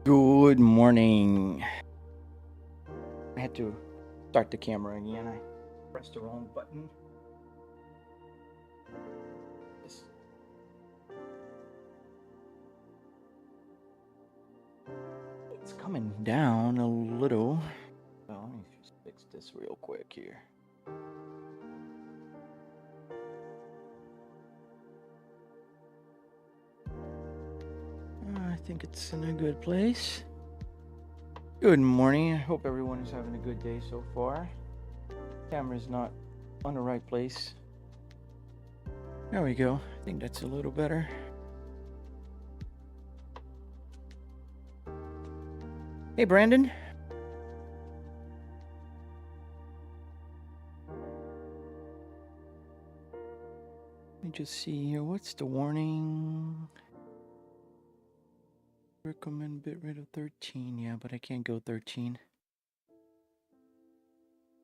Good morning. I had to start the camera again. I pressed the wrong button. It's coming down a little. So let me just fix this real quick here. I think it's in a good place. Good morning. I hope everyone is having a good day so far. Camera's not on the right place. There we go. I think that's a little better. Hey, Brandon. Let me just see here. What's the warning? Recommend bitrate of 13. Yeah, but I can't go 13.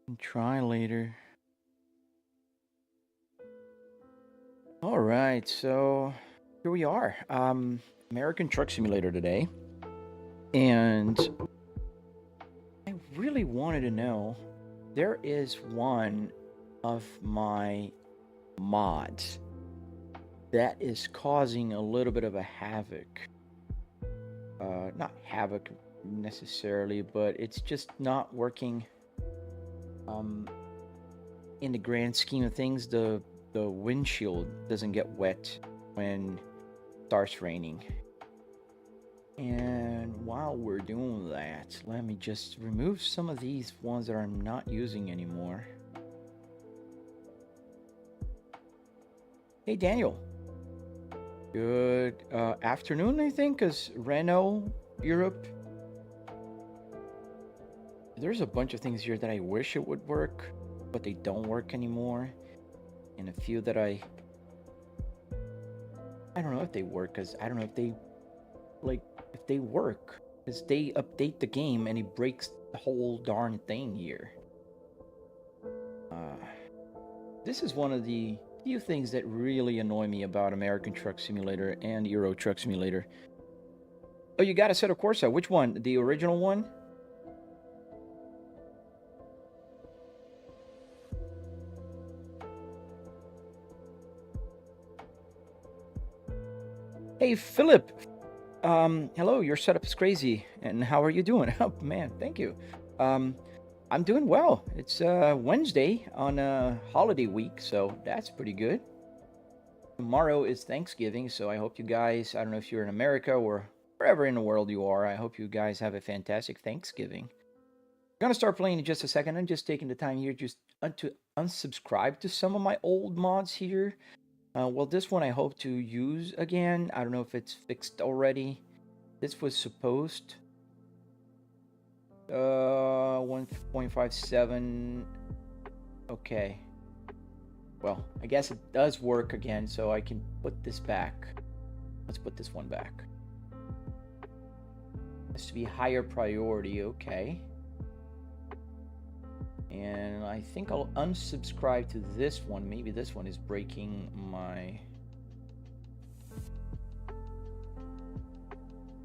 And try later. All right, so here we are. American Truck Simulator today. And I really wanted to know, there is one of my mods that is causing a little bit of a havoc. Not havoc necessarily, but it's just not working. In the grand scheme of things, the windshield doesn't get wet when it starts raining. And while we're doing that, let me just remove some of these ones that I'm not using anymore. Hey, Daniel. Good afternoon, I think, because Renault, Europe. There's a bunch of things here that I wish it would work, but they don't work anymore. And a few that I don't know if they work, because I don't know if they work, because they update the game and it breaks the whole darn thing here. This is one of the few things that really annoy me about American Truck Simulator and Euro Truck Simulator. Oh, you got Assetto Corsa. Which one? The original one? Hey, Philip. Hello, your setup is crazy. And how are you doing? Oh, man, thank you. I'm doing well. It's Wednesday on a holiday week, so that's pretty good. Tomorrow is Thanksgiving, so I hope you guys, I don't know if you're in America or wherever in the world you are, I hope you guys have a fantastic Thanksgiving. I'm going to start playing in just a second. I'm just taking the time here just to unsubscribe to some of my old mods here. Well, this one I hope to use again. I don't know if it's fixed already. This was supposed 1.57. Okay. Well, I guess it does work again, so I can put this back. Let's put this one back. Has to be higher priority, okay. And I think I'll unsubscribe to this one. Maybe this one is breaking my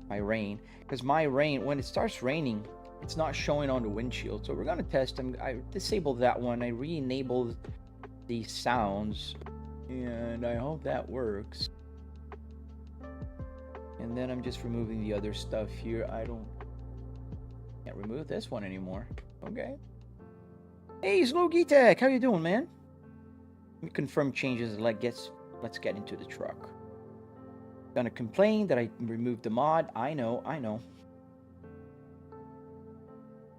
rain. Because my rain, when it starts raining, it's not showing on the windshield. So we're going to test them. I disabled that one. I re-enabled the sounds. And I hope that works. And then I'm just removing the other stuff here. Can't remove this one anymore. Okay. Hey, Slow Tech, how you doing, man? Let me confirm changes. Let's get into the truck. Gonna complain that I removed the mod. I know.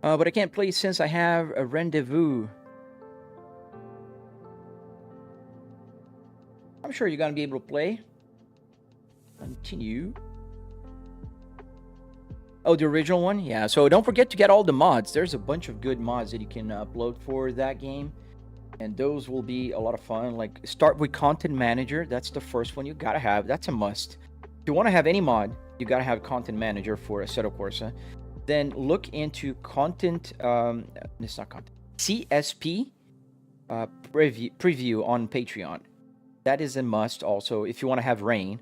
But I can't play since I have a rendezvous. I'm sure you're gonna be able to play. Continue. Oh, the original one? Yeah, so don't forget to get all the mods. There's a bunch of good mods that you can upload for that game. And those will be a lot of fun. Like, start with Content Manager. That's the first one you gotta have. That's a must. If you want to have any mod, you gotta have Content Manager for Assetto Corsa. Then look into Content, it's not Content, CSP preview on Patreon. That is a must also. If you want to have rain,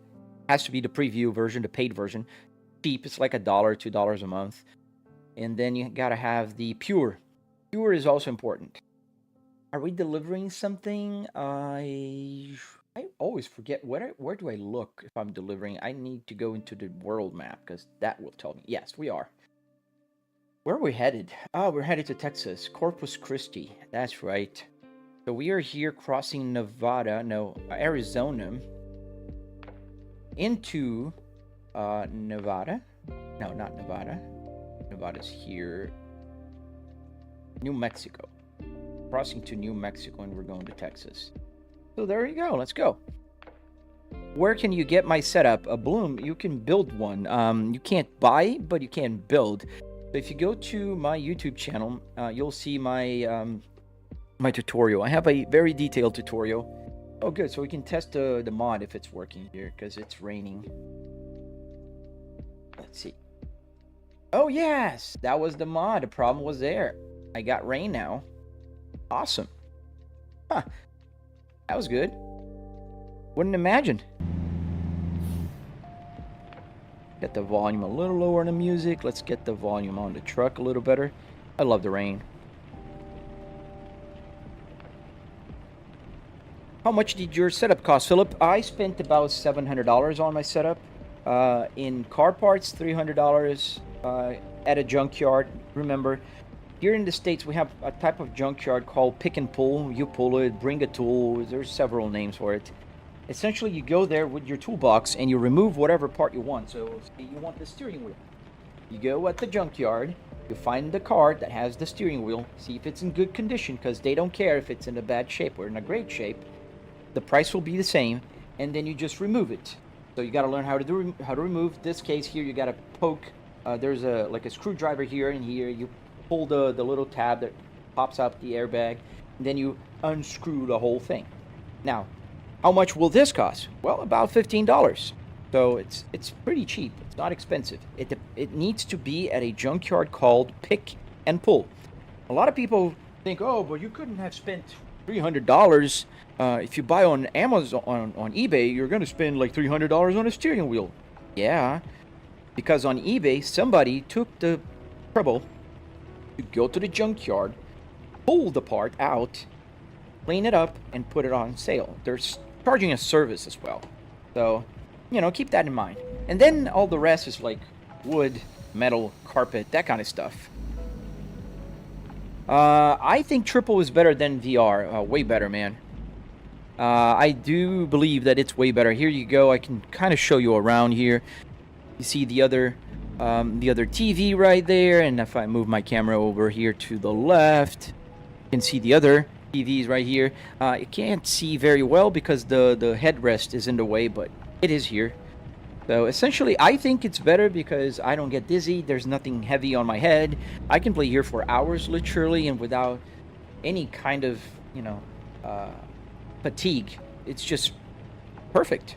has to be the preview version, the paid version. cheap. It's like $1, $2 a month. And then you gotta have the pure. Pure is also important. Are we delivering something? I always forget where do I look if I'm delivering. I need to go into the world map because that will tell me. Yes, we are. Where are we headed? Oh, we're headed to Texas, Corpus Christi. That's right. So we are here crossing Arizona into Nevada. No, not Nevada. Nevada's here. New Mexico. Crossing to New Mexico, and we're going to Texas. So there you go. Let's go. Where can you get my setup? A Bloom. You can build one. You can't buy, but you can build. So if you go to my YouTube channel, you'll see my my tutorial. I have a very detailed tutorial. Oh, good. So we can test the mod if it's working here because it's raining. Let's see. Oh, yes. That was the mod. The problem was there. I got rain now. Awesome. Huh. That was good. Wouldn't imagine. Get the volume a little lower on the music. Let's get the volume on the truck a little better. I love the rain. How much did your setup cost, Philip? I spent about $700 on my setup. In car parts, $300 at a junkyard. Remember, here in the States, we have a type of junkyard called pick and pull. You pull it, bring a tool. There's several names for it. Essentially, you go there with your toolbox and you remove whatever part you want. So, say you want the steering wheel. You go at the junkyard, you find the car that has the steering wheel, see if it's in good condition, because they don't care if it's in a bad shape or in a great shape. The price will be the same, and then you just remove it. So you got to learn how to remove. This case here, you got to poke. There's like a screwdriver here and here. You pull the little tab that pops out the airbag, and then you unscrew the whole thing. Now, how much will this cost? Well, about $15. So it's pretty cheap. It's not expensive. It needs to be at a junkyard called Pick and Pull. A lot of people think, oh, but you couldn't have spent $300. If you buy on Amazon, on eBay, you're going to spend like $300 on a steering wheel. Yeah, because on eBay, somebody took the trouble to go to the junkyard, pull the part out, clean it up, and put it on sale. They're charging a service as well. So, you know, keep that in mind. And then all the rest is like wood, metal, carpet, that kind of stuff. I think triple is better than VR. Way better, man. I do believe that it's way better. Here you go. I can kind of show you around here. You see the other TV right there, and if I move my camera over here to the left, you can see the other TVs right here. You can't see very well because the headrest is in the way, but it is here. So essentially, I think it's better because I don't get dizzy. There's nothing heavy on my head. I can play here for hours, literally, and without any kind of, fatigue. It's just perfect.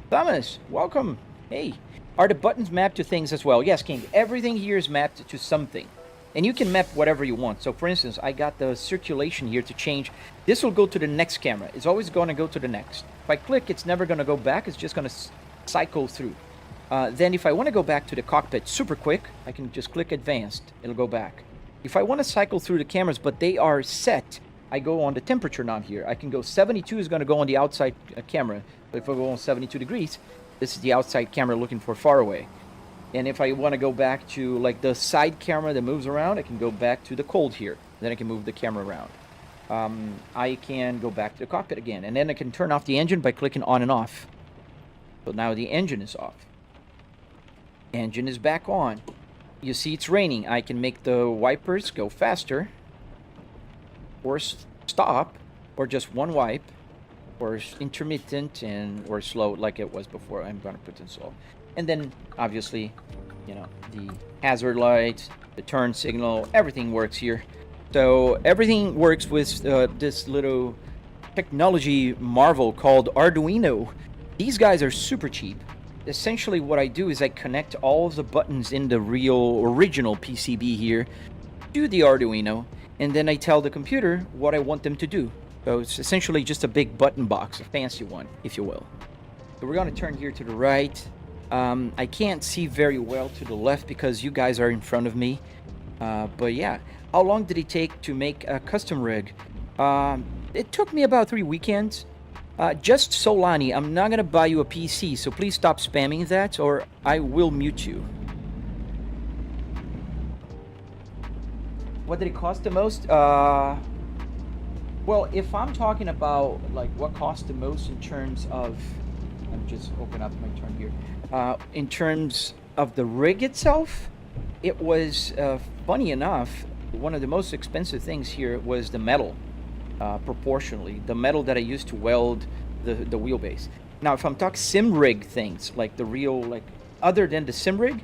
Thomas, welcome. Hey, are the buttons mapped to things as well? Yes, King. Everything here is mapped to something. And you can map whatever you want. So, for instance, I got the circulation here to change. This will go to the next camera. It's always going to go to the next. If I click, it's never going to go back. It's just going to cycle through. Then if I want to go back to the cockpit super quick, I can just click advanced. It'll go back. If I want to cycle through the cameras, but they are set, I go on the temperature knob here. I can go 72 is going to go on the outside camera. But if I go on 72 degrees, this is the outside camera looking for far away. And if I want to go back to like the side camera that moves around, I can go back to the cold here. Then I can move the camera around. I can go back to the cockpit again. And then I can turn off the engine by clicking on and off. So now the engine is off. Engine is back on. You see it's raining. I can make the wipers go faster, or stop, or just one wipe, or intermittent or slow like it was before. I'm going to put in slow. And then obviously, the hazard lights, the turn signal, everything works here. So everything works with this little technology marvel called Arduino. These guys are super cheap. Essentially what I do is I connect all of the buttons in the original PCB here to the Arduino, and then I tell the computer what I want them to do. So it's essentially just a big button box, a fancy one, if you will. So we're going to turn here to the right. I can't see very well to the left because you guys are in front of me. But yeah, how long did it take to make a custom rig? It took me about 3 weekends. Just Solani, I'm not gonna buy you a PC, so please stop spamming that or I will mute you. What did it cost the most? Well, if I'm talking about like what cost the most in terms of, let me just open up my turn here. In terms of the rig itself, it was funny enough. One of the most expensive things here was the metal. Proportionally, the metal that I used to weld the wheelbase. Now, if I'm talking sim rig things, like the real, like other than the sim rig,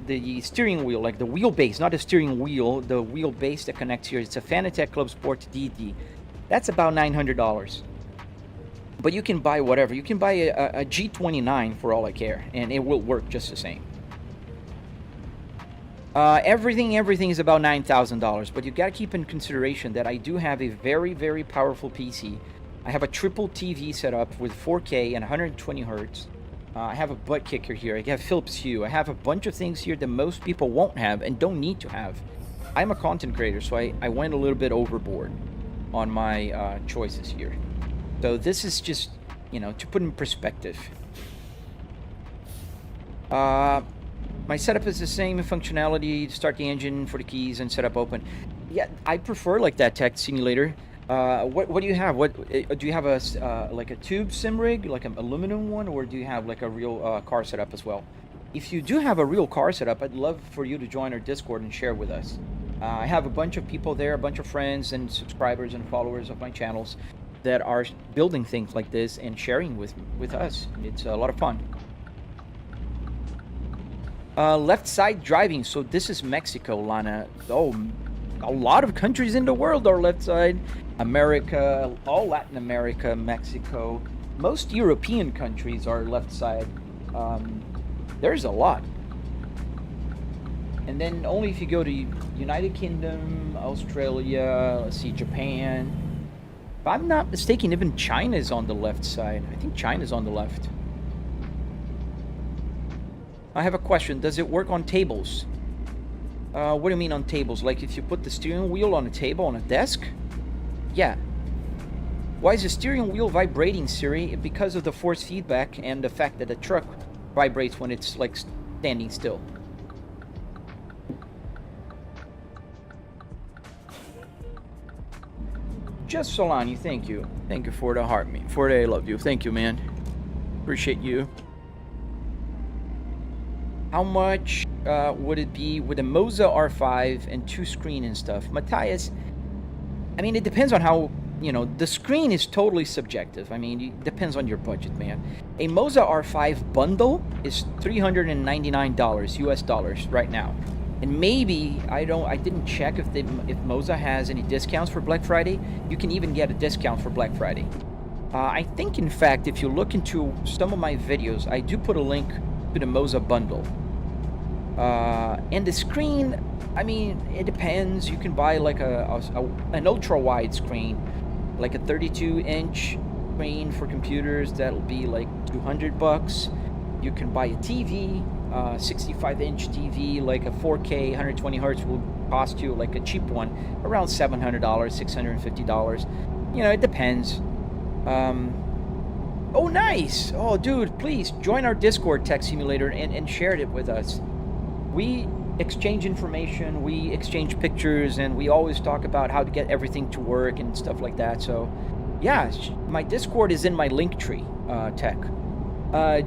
the steering wheel, like the wheelbase, not the steering wheel, the wheelbase that connects here, it's a Fanatec Clubsport DD. That's about $900. But you can buy whatever. You can buy a G29 for all I care, and it will work just the same. Everything is about $9,000, but you gotta keep in consideration that I do have a very, very powerful PC. I have a triple TV set up with 4K and 120 Hertz. I have a Buttkicker here. I have Philips Hue. I have a bunch of things here that most people won't have and don't need to have. I'm a content creator, so I went a little bit overboard on my choices here. So this is just, you know, to put in perspective. My setup is the same functionality, start the engine for the keys and setup open. Yeah, I prefer like that tech simulator. What do you have? What do you have a like a tube sim rig, like an aluminum one, or do you have like a real car setup as well? If you do have a real car setup, I'd love for you to join our Discord and share with us. I have a bunch of people there, a bunch of friends and subscribers and followers of my channels that are building things like this and sharing with us. It's a lot of fun. Left side driving. So this is Mexico, Lana. Oh, a lot of countries in the world are left side. America, all Latin America, Mexico. Most European countries are left side. There's a lot. And then only if you go to United Kingdom, Australia, let's see, Japan. If I'm not mistaken, even China's on the left side. I think China's on the left. I have a question. Does it work on tables? What do you mean on tables? Like if you put the steering wheel on a table, on a desk? Yeah. Why is the steering wheel vibrating, Siri? Because of the force feedback and the fact that the truck vibrates when it's like standing still. Just Solani, thank you. Thank you for the heart, me. For the I love you. Thank you, man. Appreciate you. How much would it be with a Moza R5 and 2 screen and stuff? Matthias, I mean, it depends on how, you know, the screen is totally subjective. I mean, it depends on your budget, man. A Moza R5 bundle is $399 US dollars right now. And maybe, I didn't check if Moza has any discounts for Black Friday. You can even get a discount for Black Friday. I think, in fact, if you look into some of my videos, I do put a link to the Moza bundle. And the screen, I mean, it depends. You can buy like an ultra wide screen, like a 32-inch screen for computers. That'll be like $200. You can buy a TV, 65-inch TV, like a 4K 120 hertz will cost you, like a cheap one, around $700, $650. You know, it depends. Oh, nice. Oh, dude, please join our Discord Tech Simulator and share it with us. We exchange information, we exchange pictures, and we always talk about how to get everything to work and stuff like that. So, yeah, my Discord is in my link tree, Tech.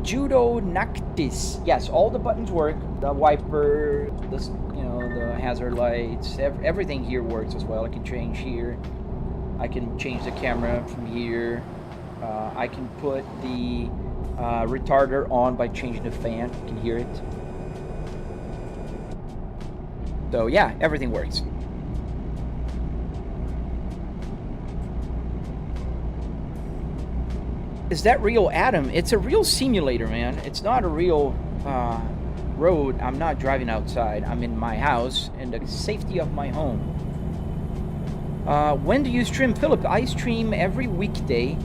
Judo Nactis. Yes, all the buttons work. The wiper, the hazard lights, everything here works as well. I can change here. I can change the camera from here. I can put the retarder on by changing the fan. You can hear it. So yeah, everything works. Is that real, Adam? It's a real simulator, man. It's not a real road. I'm not driving outside. I'm in my house in the safety of my home. When do you stream, Philip? I stream every weekday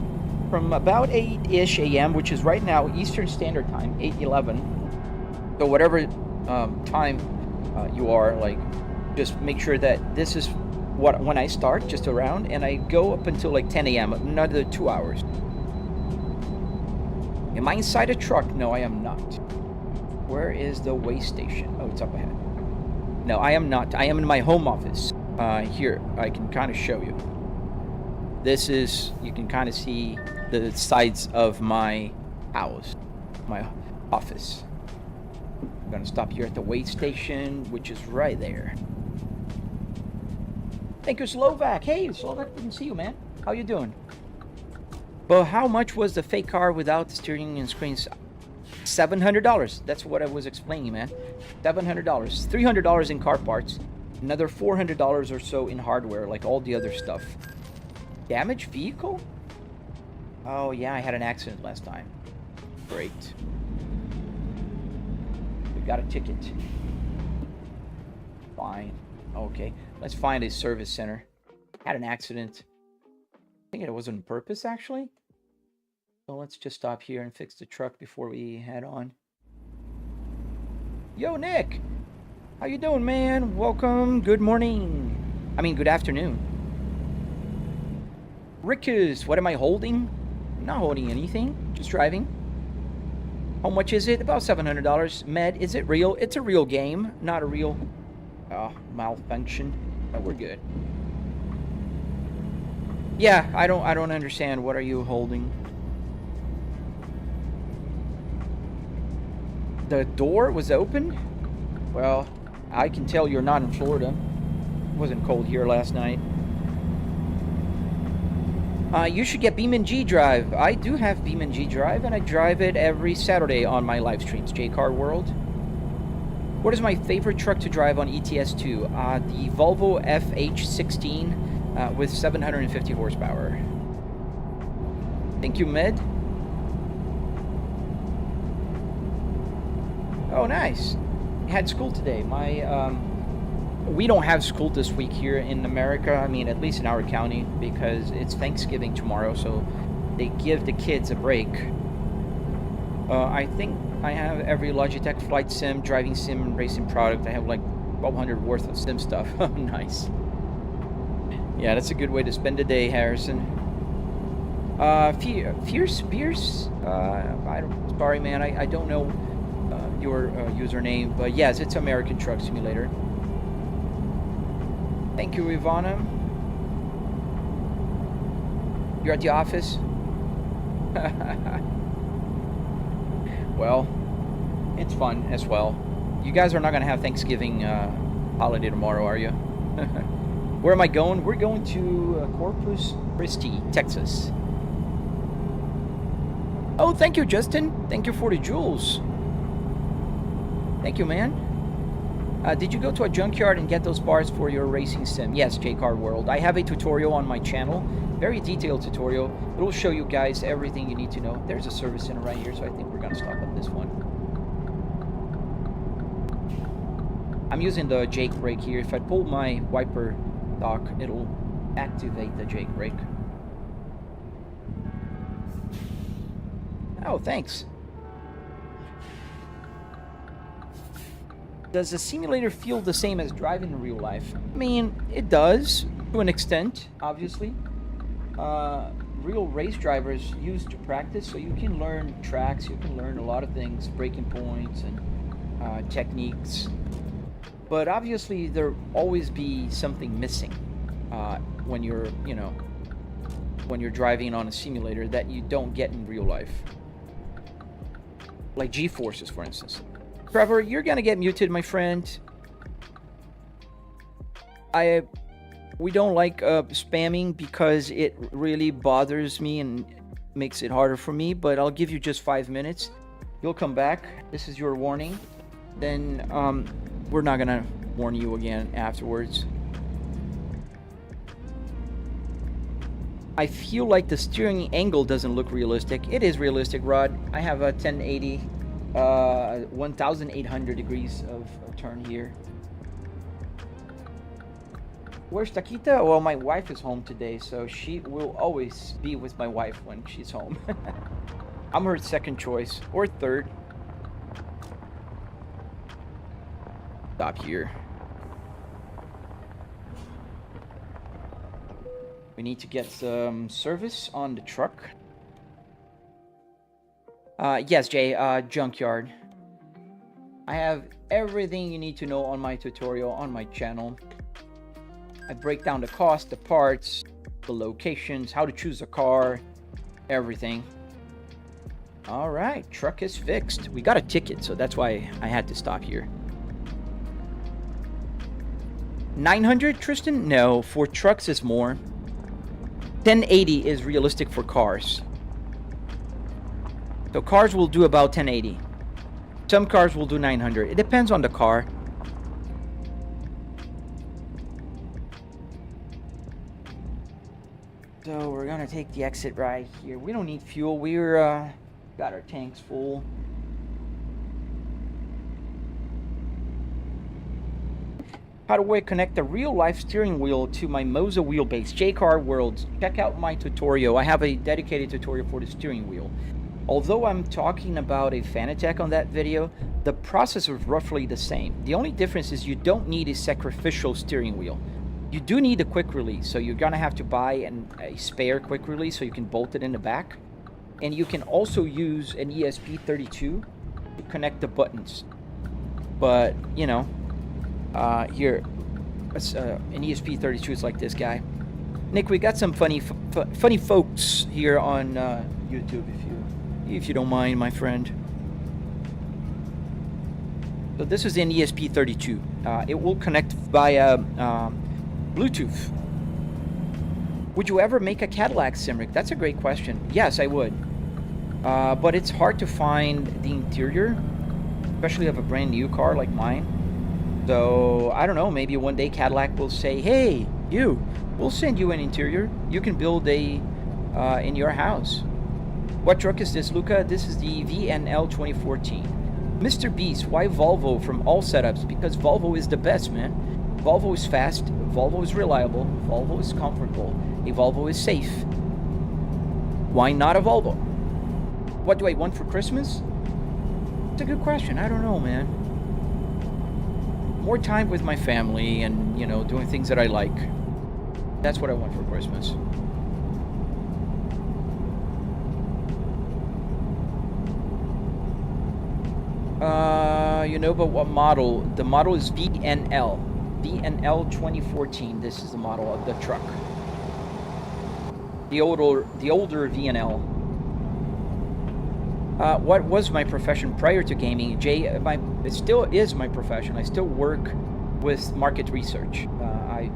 from about 8-ish a.m., which is right now Eastern Standard Time, 8:11. So whatever time you are, like, just make sure that this is when I start, just around, and I go up until like 10 a.m., another 2 hours. Am I inside a truck? No, I am not. Where is the weigh station? Oh, it's up ahead. No, I am not. I am in my home office. Here, I can kind of show you. This is, you can kind of see the sides of my house, my office. I'm gonna stop here at the weigh station, which is right there. Thank you, Slovak. Hey, Slovak, didn't see you, man. How you doing? But how much was the fake car without the steering and screens? $700. That's what I was explaining, man. $700. $300 in car parts. Another $400 or so in hardware, like all the other stuff. Damaged vehicle? Oh, yeah, I had an accident last time. Great. We got a ticket. Fine. Okay. Let's find a service center. Had an accident. I think it was on purpose, actually. So let's just stop here and fix the truck before we head on. Yo, Nick! How you doing, man? Welcome. Good morning. I mean, good afternoon. Rickus, what am I holding? I'm not holding anything. Just driving. How much is it? About $700. Med, is it real? It's a real game, not a real malfunction. But we're good. Yeah, I don't understand. What are you holding? The door was open? Well, I can tell you're not in Florida. It wasn't cold here last night. You should get BeamNG.drive. I do have BeamNG.drive, and I drive it every Saturday on my live streams, J-Car World. What is my favorite truck to drive on ETS2? The Volvo FH16 with 750 horsepower. Thank you, Med. Oh, nice. I had school today. We don't have school this week here in America. I mean, at least in our county, because it's Thanksgiving tomorrow, so they give the kids a break. I think I have every Logitech flight sim, driving sim, and racing product. I have like 1,200 worth of sim stuff. Oh, nice. Yeah, that's a good way to spend a day, Harrison. Fierce Beers. Sorry, man. I don't know your username, but yes, it's American Truck Simulator. Thank you, Ivana. You're at the office? Well, it's fun as well. You guys are not going to have Thanksgiving holiday tomorrow, are you? Where am I going? We're going to Corpus Christi, Texas. Oh, thank you, Justin. Thank you for the jewels. Thank you, man. Did you go to a junkyard and get those parts for your racing sim? Yes, J-Car World. I have a tutorial on my channel. Very detailed tutorial. It will show you guys everything you need to know. There's a service center right here, so I think we're going to stop at this one. I'm using the Jake brake here. If I pull my wiper dock, it'll activate the Jake brake. Oh, thanks. Does the simulator feel the same as driving in real life? I mean, it does, to an extent, obviously. Real race drivers use to practice, so you can learn tracks, you can learn a lot of things, braking points and techniques. But obviously, there'll always be something missing when you're, when you're driving on a simulator that you don't get in real life. Like G-forces, for instance. Trevor, you're gonna get muted, my friend. We don't like spamming because it really bothers me and makes it harder for me, but I'll give you just 5 minutes. You'll come back. This is your warning. Then we're not gonna warn you again afterwards. I feel like the steering angle doesn't look realistic. It is realistic, Rod. I have a 1080, 1800 degrees of turn here. Where's Taquita? Well, my wife is home today, so she will always be with my wife when she's home. I'm her second choice, or third. Stop here. We need to get some service on the truck. Yes, Jay, Junkyard. I have everything you need to know on my tutorial on my channel. I break down the cost, the parts, the locations, how to choose a car, everything. All right, truck is fixed. We got a ticket, so that's why I had to stop here. 900, Tristan? No, for trucks is more. 1080 is realistic for cars. So cars will do about 1080. Some cars will do 900. It depends on the car. So we're gonna take the exit right here. We don't need fuel. We're got our tanks full. How do I connect the real-life steering wheel to my Moza wheelbase? J-Car Worlds. Check out my tutorial. I have a dedicated tutorial for the steering wheel. Although I'm talking about a Fanatec on that video, the process is roughly the same. The only difference is you don't need a sacrificial steering wheel. You do need a quick release, so you're gonna have to buy a spare quick release so you can bolt it in the back. And you can also use an ESP32 to connect the buttons. But, you know, here, an ESP32 is like this guy. Nick, we got some funny folks here on YouTube, if you don't mind, my friend. So this is an ESP32. It will connect via Bluetooth. Would you ever make a Cadillac, Simric? That's a great question. Yes, I would. But it's hard to find the interior, especially of a brand new car like mine. So, I don't know, maybe one day Cadillac will say, hey, we'll send you an interior. You can build a in your house. What truck is this, Luca? This is the VNL 2014. Mr. Beast, why Volvo from all setups? Because Volvo is the best, man. Volvo is fast, Volvo is reliable, Volvo is comfortable, a Volvo is safe. Why not a Volvo? What do I want for Christmas? It's a good question. I don't know, man. More time with my family and, you know, doing things that I like. That's what I want for Christmas. You know, but what model? The model is VNL. VNL 2014. This is the model of the truck. The older VNL. What was my profession prior to gaming? Jay, it still is my profession. I still work with market research. I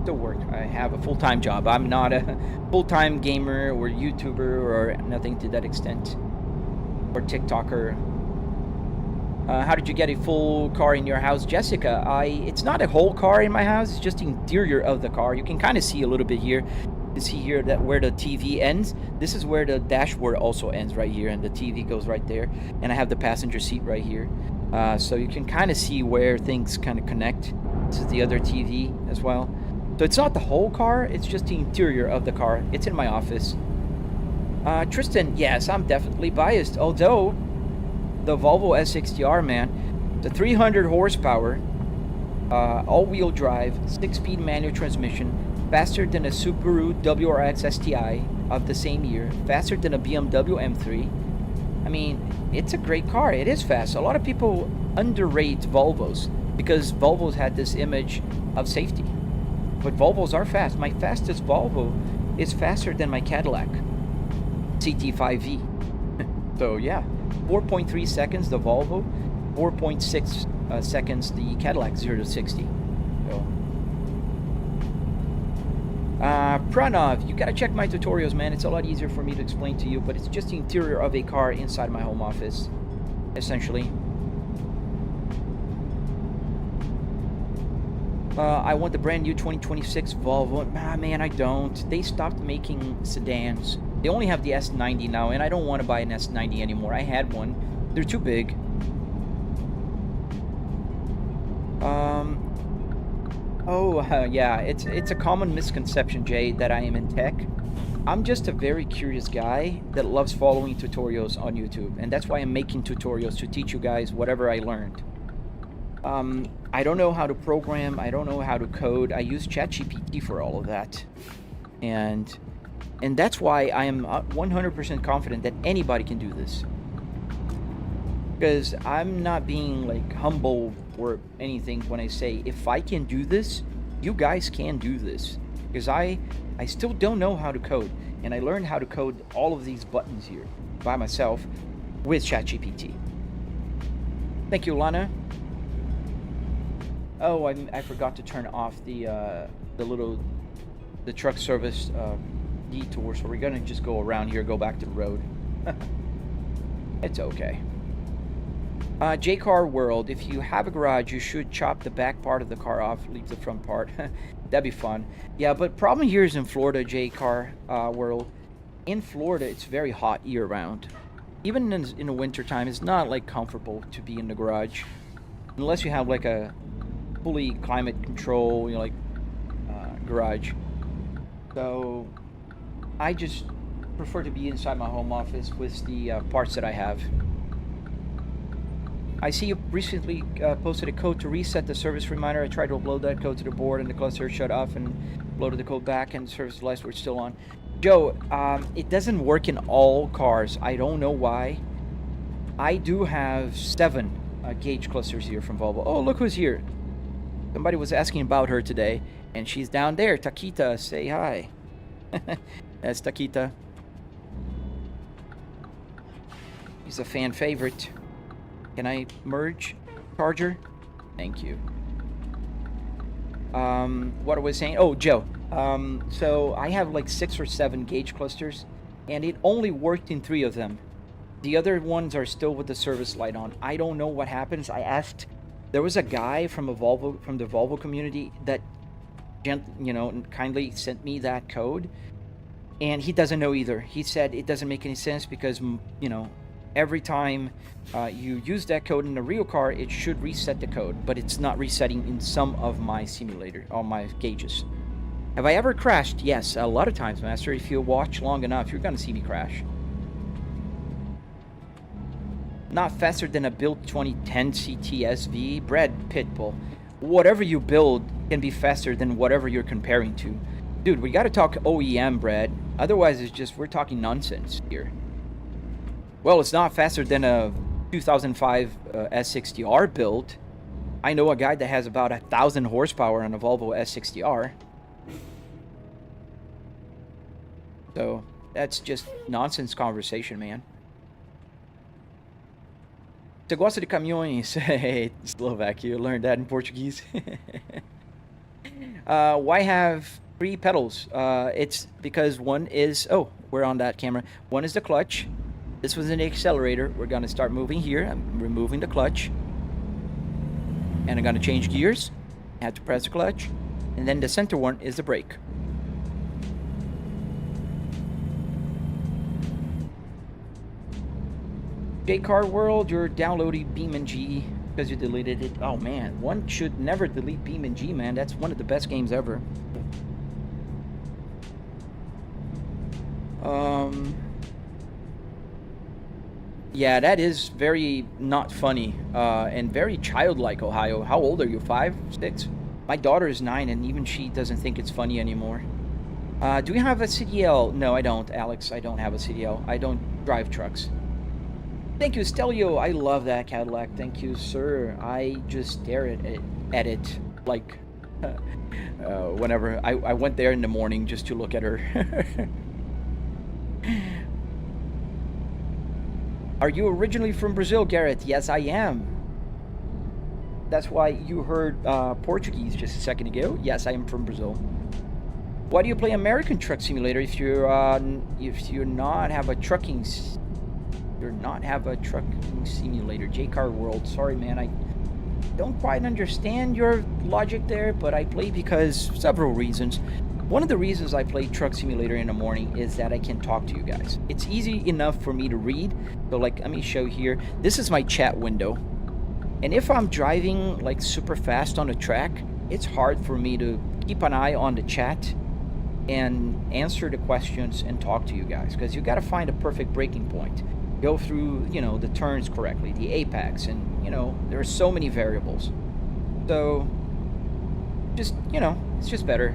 still work. I have a full-time job. I'm not a full-time gamer or YouTuber or nothing to that extent. Or TikToker. How did you get a full car in your house, Jessica? It's not a whole car in my house. It's just the interior of the car. You can kind of see a little bit here. You see here that where the TV ends. This is where the dashboard also ends right here, and the TV goes right there. And I have the passenger seat right here, so you can kind of see where things kind of connect. This is the other TV as well. So it's not the whole car. It's just the interior of the car. It's in my office. Tristan, yes, I'm definitely biased. Although the Volvo S60R, man, the 300 horsepower, all-wheel drive, 6-speed manual transmission, faster than a Subaru WRX STI of the same year, faster than a BMW M3. I mean, it's a great car. It is fast. A lot of people underrate Volvos because Volvos had this image of safety. But Volvos are fast. My fastest Volvo is faster than my Cadillac CT5V. So yeah, 4.3 seconds the Volvo, 4.6 seconds the Cadillac 0 to 60. So. Pranav, you gotta check my tutorials, man. It's a lot easier for me to explain to you, but it's just the interior of a car inside my home office, essentially. I want the brand new 2026 Volvo. Ah, man, I don't. They stopped making sedans. They only have the S90 now, and I don't want to buy an S90 anymore. I had one. They're too big. Yeah, it's a common misconception, Jay, that I am in tech. I'm just a very curious guy that loves following tutorials on YouTube, and that's why I'm making tutorials to teach you guys whatever I learned. I don't know how to program. I don't know how to code. I use ChatGPT for all of that. And that's why I am 100% confident that anybody can do this. Because I'm not being like humble or anything when I say, if I can do this, you guys can do this. Because I still don't know how to code. And I learned how to code all of these buttons here by myself with ChatGPT. Thank you, Lana. Oh, I forgot to turn off the truck service detour, so we're gonna just go around here, go back to the road. It's okay. J-Car World, if you have a garage, you should chop the back part of the car off, leave the front part. That'd be fun. Yeah, but problem here is in Florida, J-Car World. In Florida, it's very hot year-round. Even in the winter time, it's not like comfortable to be in the garage, unless you have like a fully climate control, you know, like garage. So I just prefer to be inside my home office with the parts that I have. I see you recently posted a code to reset the service reminder. I tried to upload that code to the board and the cluster shut off and loaded the code back and the service lights were still on. Joe, it doesn't work in all cars. I don't know why. I do have 7 gauge clusters here from Volvo. Oh, look who's here. Somebody was asking about her today, and she's down there. Takita, say hi. That's Takita. He's a fan favorite. Can I merge charger? Thank you. What I was saying? Oh, Joe. So I have like 6 or 7 gauge clusters, and it only worked in 3 of them. The other ones are still with the service light on. I don't know what happens. I asked. There was a guy from the Volvo community that, kindly sent me that code, and he doesn't know either. He said it doesn't make any sense because, every time you use that code in a real car, it should reset the code, but it's not resetting in some of my simulator, all my gauges. Have I ever crashed? Yes, a lot of times, Master. If you watch long enough, you're gonna see me crash. Not faster than a build 2010 CTSV. Brad Pitbull. Whatever you build can be faster than whatever you're comparing to. Dude, we gotta talk OEM, Brad. Otherwise, we're talking nonsense here. Well, it's not faster than a 2005 S60R build. I know a guy that has about 1,000 horsepower on a Volvo S60R. So, that's just nonsense conversation, man. Você gosta de caminhões? Hey, Slovak, you learned that in Portuguese. Why have 3 pedals? It's because one is... Oh, we're on that camera. One is the clutch. This was an accelerator. We're going to start moving here. I'm removing the clutch. And I'm going to change gears. I have to press the clutch. And then the center one is the brake. J-Car World, you're downloading BeamNG because you deleted it. Oh man, one should never delete BeamNG, man. That's one of the best games ever. Yeah, that is very not funny and very childlike, Ohio. How old are you? 5, 6? My daughter is 9 and even she doesn't think it's funny anymore. Do you have a CDL? No, I don't, Alex. I don't have a CDL. I don't drive trucks. Thank you, Stelio. I love that Cadillac. Thank you, sir. I just stare at it like whenever I went there in the morning just to look at her. Are you originally from Brazil, Garrett? Yes, I am. That's why you heard Portuguese just a second ago. Yes, I am from Brazil. Why do you play American Truck Simulator if you're not have a trucking simulator? J-Car World. Sorry, man. I don't quite understand your logic there, but I play because several reasons. One of the reasons I play Truck Simulator in the morning is that I can talk to you guys. It's easy enough for me to read. So, like, let me show here. This is my chat window. And if I'm driving, like, super fast on a track, it's hard for me to keep an eye on the chat and answer the questions and talk to you guys. Because you got to find a perfect breaking point. Go through, the turns correctly, the apex, and, there are so many variables. So, just, you know, it's just better.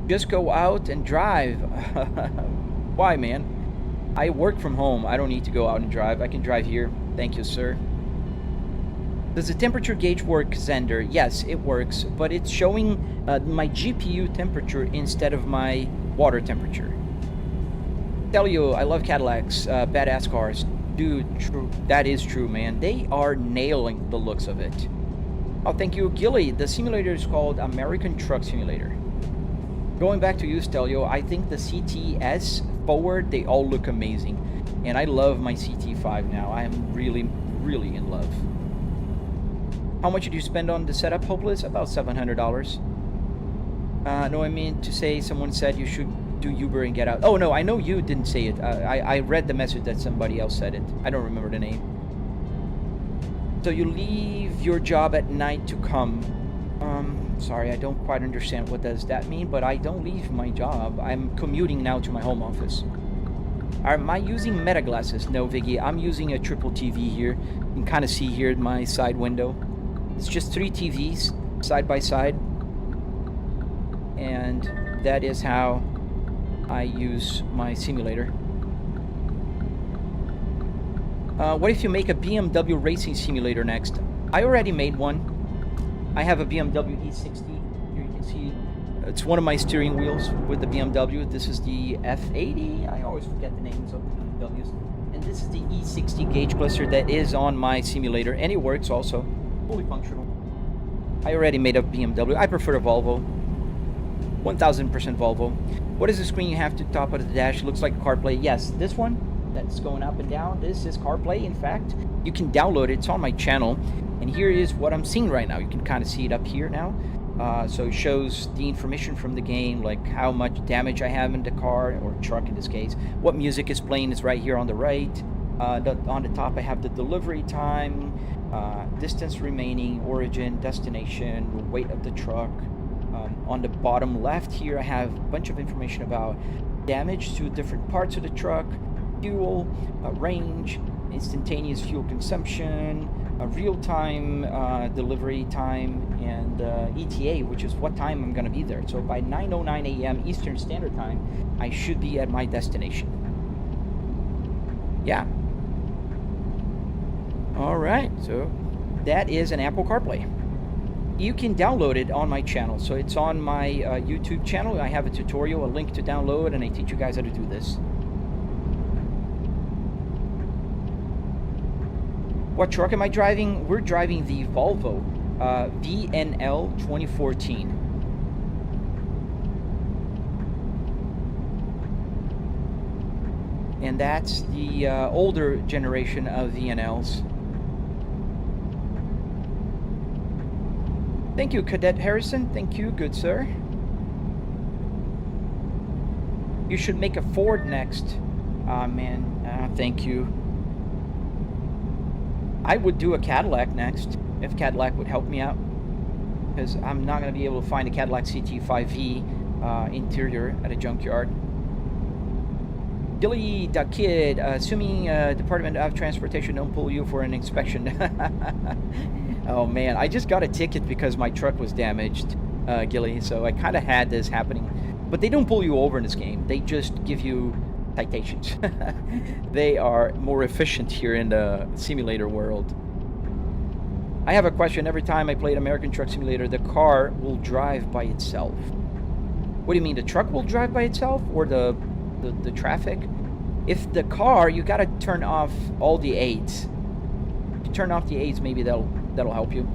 Just go out and drive. Why, man? I work from home. I don't need to go out and drive. I can drive here. Thank you, sir. Does the temperature gauge work, Xander? Yes, it works, but it's showing my GPU temperature instead of my water temperature. Tell you, I love Cadillacs, badass cars. Dude, true. That is true, man. They are nailing the looks of it. Oh, thank you, Gilly. The simulator is called American Truck Simulator. Going back to you, Stelio, I think the CTS forward, they all look amazing. And I love my CT5 now. I am really, really in love. How much did you spend on the setup, Hopeless? About $700. No, I mean to say someone said you should do Uber and get out. Oh, no, I know you didn't say it. I read the message that somebody else said it. I don't remember the name. So you leave your job at night to come. Sorry, I don't quite understand what does that mean, but I don't leave my job. I'm commuting now to my home office. Am I using meta glasses? No, Viggy, I'm using a triple TV here. You can kind of see here in my side window. It's just 3 TVs side by side. And that is how I use my simulator. What if you make a BMW racing simulator next? I already made one. I have a BMW E60. Here you can see it's one of my steering wheels with the BMW. This is the F80. I always forget the names of the BMWs. And this is the E60 gauge cluster that is on my simulator, and it works also. Fully functional. I already made a BMW. I prefer a Volvo. 1000% Volvo. What is the screen you have to top of the dash? It looks like CarPlay. Yes, this one that's going up and down. This is CarPlay. In fact, you can download it. It's on my channel. And here is what I'm seeing right now. You can kind of see it up here now. So it shows the information from the game, like how much damage I have in the car, or truck in this case. What music is playing is right here on the right. On the top I have the delivery time, distance remaining, origin, destination, weight of the truck. On the bottom left here I have a bunch of information about damage to different parts of the truck, fuel, range, instantaneous fuel consumption, real-time delivery time, and ETA, which is what time I'm going to be there. So by 9:09 a.m. Eastern Standard Time, I should be at my destination. Yeah. All right, so that is an Apple CarPlay. You can download it on my channel. So it's on my YouTube channel. I have a tutorial, a link to download, and I teach you guys how to do this. What truck am I driving? We're driving the Volvo VNL 2014. And that's the older generation of VNLs. Thank you, Cadet Harrison. Thank you, good sir. You should make a Ford next. Man, thank you. I would do a Cadillac next, if Cadillac would help me out. Because I'm not going to be able to find a Cadillac CT5V interior at a junkyard. Dilly the Kid, assuming Department of Transportation don't pull you for an inspection. Oh man, I just got a ticket because my truck was damaged, Gilly, so I kind of had this happening. But they don't pull you over in this game, they just give you citations. They are more efficient here in the simulator world. I have a question. Every time I played American Truck Simulator, the car will drive by itself. What do you mean, the truck will drive by itself, or the traffic? If the car, you gotta turn off all the aids. If you turn off the aids, maybe that'll help you.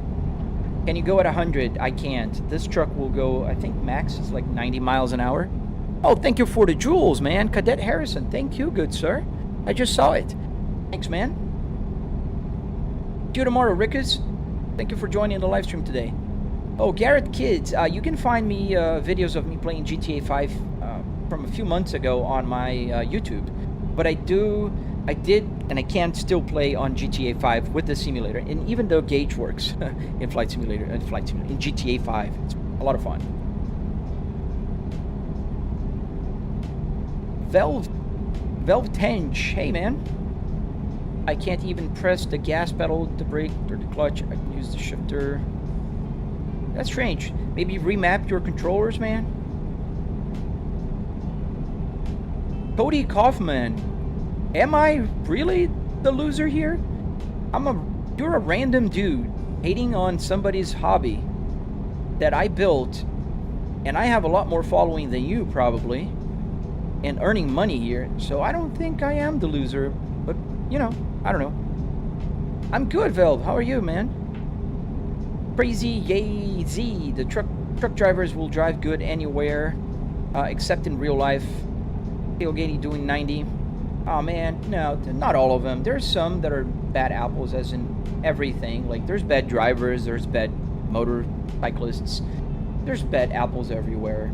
Can you go at 100? I can't. This truck will go, I think max is like 90 miles an hour. Oh, thank you for the jewels, man. Cadet Harrison, thank you, good sir. I just saw it. Thanks, man. See you tomorrow, Rickus. Thank you for joining the live stream today. Oh, Garrett Kids, you can find me videos of me playing GTA 5 from a few months ago on my YouTube. But I did, and I can still play on GTA 5 with the simulator, and even though gauge works in Flight Simulator, in GTA 5, it's a lot of fun. Velvetenge, hey man. I can't even press the gas pedal, the brake, or the clutch. I can use the shifter. That's strange. Maybe remap your controllers, man? Cody Kaufman. Am I really the loser here? You're a random dude hating on somebody's hobby that I built, and I have a lot more following than you probably, and earning money here, so I don't think I am the loser, but, you know, I don't know. I'm good, Velv. How are you, man? Crazy Yay Z. The truck drivers will drive good anywhere, except in real life. Tailgating doing 90. Oh man, no, not all of them. There's some that are bad apples, as in everything. Like, there's bad drivers, there's bad motorcyclists, there's bad apples everywhere.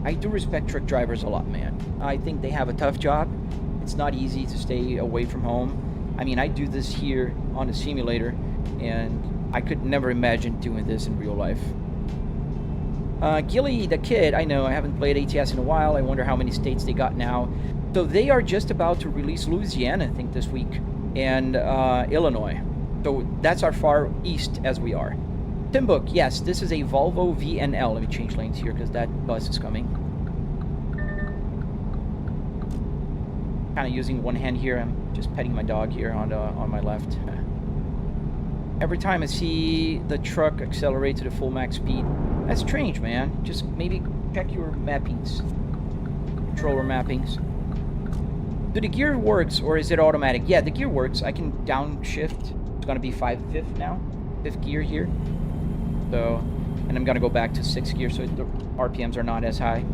I do respect truck drivers a lot, man. I think they have a tough job. It's not easy to stay away from home. I mean, I do this here on a simulator, and I could never imagine doing this in real life. Gilly the Kid, I know, I haven't played ATS in a while. I wonder how many states they got now. So they are just about to release Louisiana, I think, this week, and Illinois. So that's our far east as we are. Timbook, yes, this is a Volvo VNL. Let me change lanes here because that bus is coming. Kind of using one hand here. I'm just petting my dog here on my left. Every time I see the truck accelerate to the full max speed, that's strange, man. Just maybe check your mappings, controller mappings. Do the gear works or is it automatic? Yeah, the gear works. I can downshift. It's gonna be fifth now, 5th gear here. So, and I'm gonna go back to 6th gear, so the RPMs are not as high.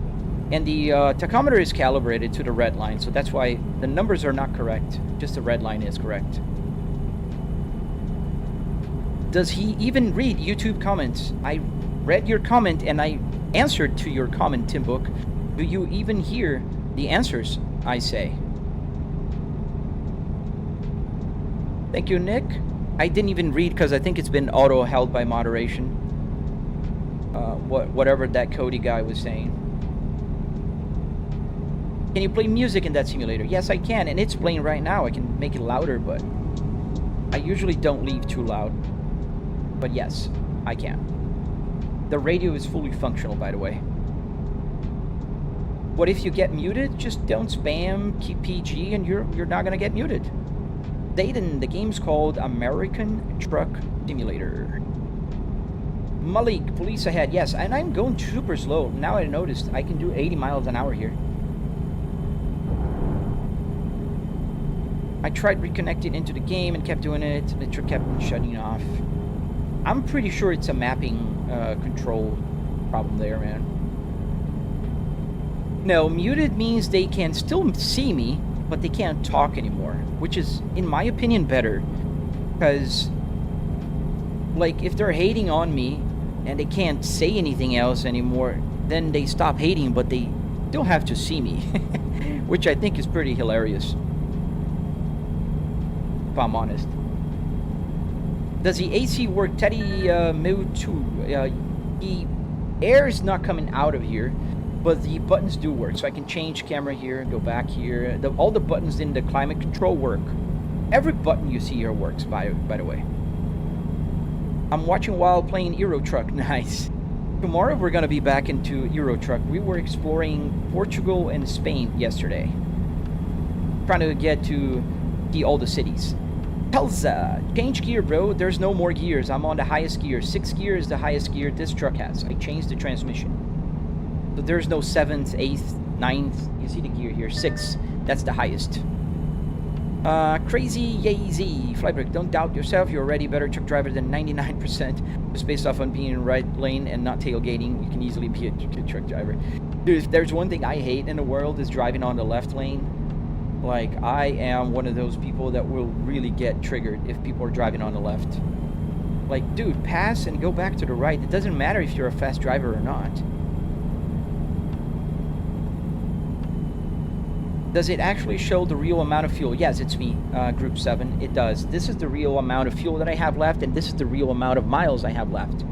And the tachometer is calibrated to the red line, so that's why the numbers are not correct. Just the red line is correct. Does he even read YouTube comments? I read your comment and I answered to your comment, Timbook. Do you even hear the answers I say? Thank you, Nick. I didn't even read because I think it's been auto-held by moderation. Whatever that Cody guy was saying. Can you play music in that simulator? Yes, I can, and it's playing right now. I can make it louder, but I usually don't leave too loud. But yes, I can. The radio is fully functional, by the way. What if you get muted? Just don't spam, keep PG, and you're not gonna get muted. Dayton, the game's called American Truck Simulator. Malik, police ahead. Yes, and I'm going super slow. Now I noticed I can do 80 miles an hour here. I tried reconnecting into the game and kept doing it. The truck kept shutting off. I'm pretty sure it's a mapping control problem there, man. No, muted means they can still see me, but they can't talk anymore, which is, in my opinion, better. Because, like, if they're hating on me and they can't say anything else anymore, then they stop hating, but they still have to see me, which I think is pretty hilarious, if I'm honest. Does the AC work? Teddy Mewtwo. The air is not coming out of here, but the buttons do work. So I can change camera here and go back here. All the buttons in the climate control work. Every button you see here works, by the way. I'm watching while playing Euro Truck. Nice. Tomorrow we're going to be back into Euro Truck. We were exploring Portugal and Spain yesterday. Trying to get to see all the cities. Telza, change gear, bro. There's no more gears. I'm on the highest gear. 6th gear is the highest gear this truck has. I changed the transmission. So there's no 7th, 8th, 9th. You see the gear here. 6th. That's the highest. Crazy Yazy. Flybrick, don't doubt yourself. You're already a better truck driver than 99%. Just based off on being in the right lane and not tailgating, you can easily be a good truck driver. Dude, if there's one thing I hate in the world is driving on the left lane. Like, I am one of those people that will really get triggered if people are driving on the left. Like, dude, pass and go back to the right. It doesn't matter if you're a fast driver or not. Does it actually show the real amount of fuel? Yes, it's me, Group 7. It does. This is the real amount of fuel that I have left, and this is the real amount of miles I have left.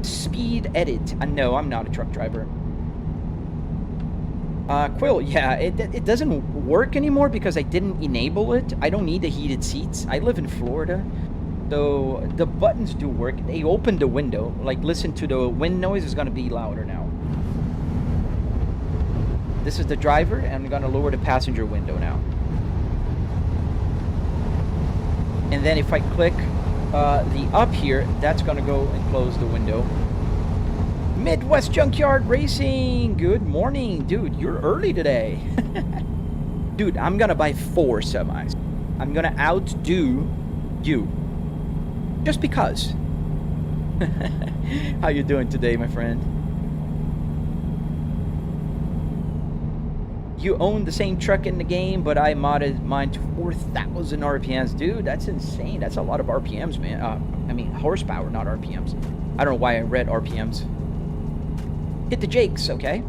Speed edit. No, I'm not a truck driver. Quill, yeah, it doesn't work anymore because I didn't enable it. I don't need the heated seats. I live in Florida, so the buttons do work. They open the window. Like, listen to the wind noise is gonna be louder now. This is the driver, and I'm gonna lower the passenger window now. And then if I click the up here, that's gonna go and close the window. Midwest Junkyard Racing, good morning. Dude, you're early today. Dude, I'm gonna buy 4 semis. I'm gonna outdo you. Just because. How you doing today, my friend? You own the same truck in the game, but I modded mine to 4,000 RPMs. Dude, that's insane. That's a lot of RPMs, man. I mean, horsepower, not RPMs. I don't know why I read RPMs. Hit the Jakes, okay?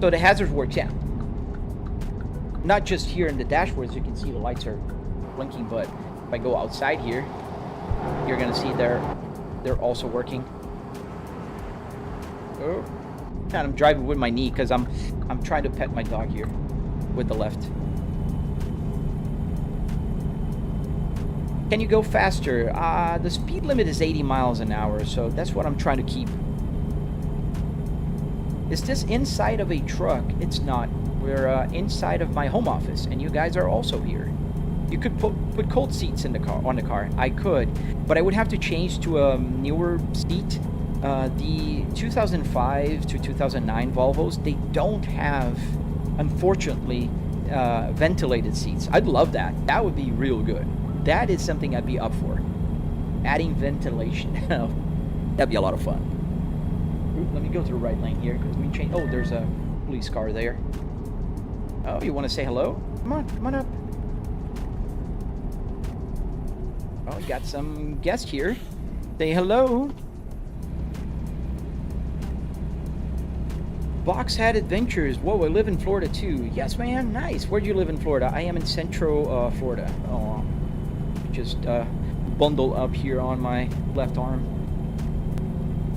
So the hazards works, yeah. Not just here in the dashboard, as you can see the lights are blinking, but if I go outside here, you're gonna see they're also working. Oh, and I'm driving with my knee because I'm trying to pet my dog here with the left. Can you go faster? The speed limit is 80 miles an hour, so that's what I'm trying to keep. Is this inside of a truck? It's not. We're inside of my home office, and you guys are also here. You could put cold seats in the car, on the car. I could, but I would have to change to a newer seat. The 2005 to 2009 Volvos, they don't have, unfortunately, ventilated seats. I'd love that. That would be real good. That is something I'd be up for. Adding ventilation. That'd be a lot of fun. Ooh, let me go to the right lane here because we change. Oh, there's a police car there. Oh, you want to say hello? Come on up. Oh, we got some guests here. Say hello. Boxhead Adventures. Whoa, I live in Florida too. Yes, man. Nice. Where do you live in Florida? I am in Central Florida. Oh, just bundle up here on my left arm.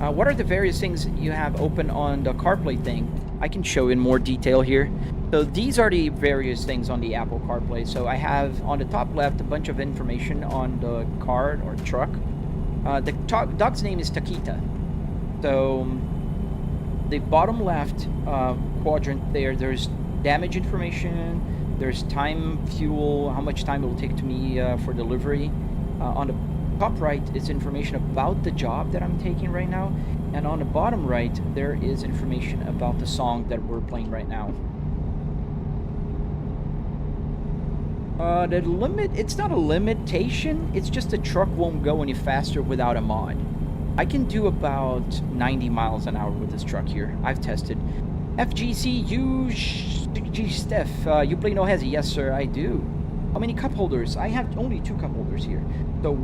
What are the various things you have open on the CarPlay thing? I can show in more detail here. So these are the various things on the Apple CarPlay. So I have on the top left a bunch of information on the car or truck. The dog's name is Taquita. So the bottom left quadrant there's damage information, there's time, fuel, how much time it will take to me for delivery. On the top right is information about the job that I'm taking right now, and on the bottom right there is information about the song that we're playing right now. The limit, it's not a limitation, it's just the truck won't go any faster without a mod. I can do about 90 miles an hour with this truck here. I've tested. FGCU Steph, you play No Hezzy? Yes, sir, I do. How many cup holders? I have only 2 cup holders here. So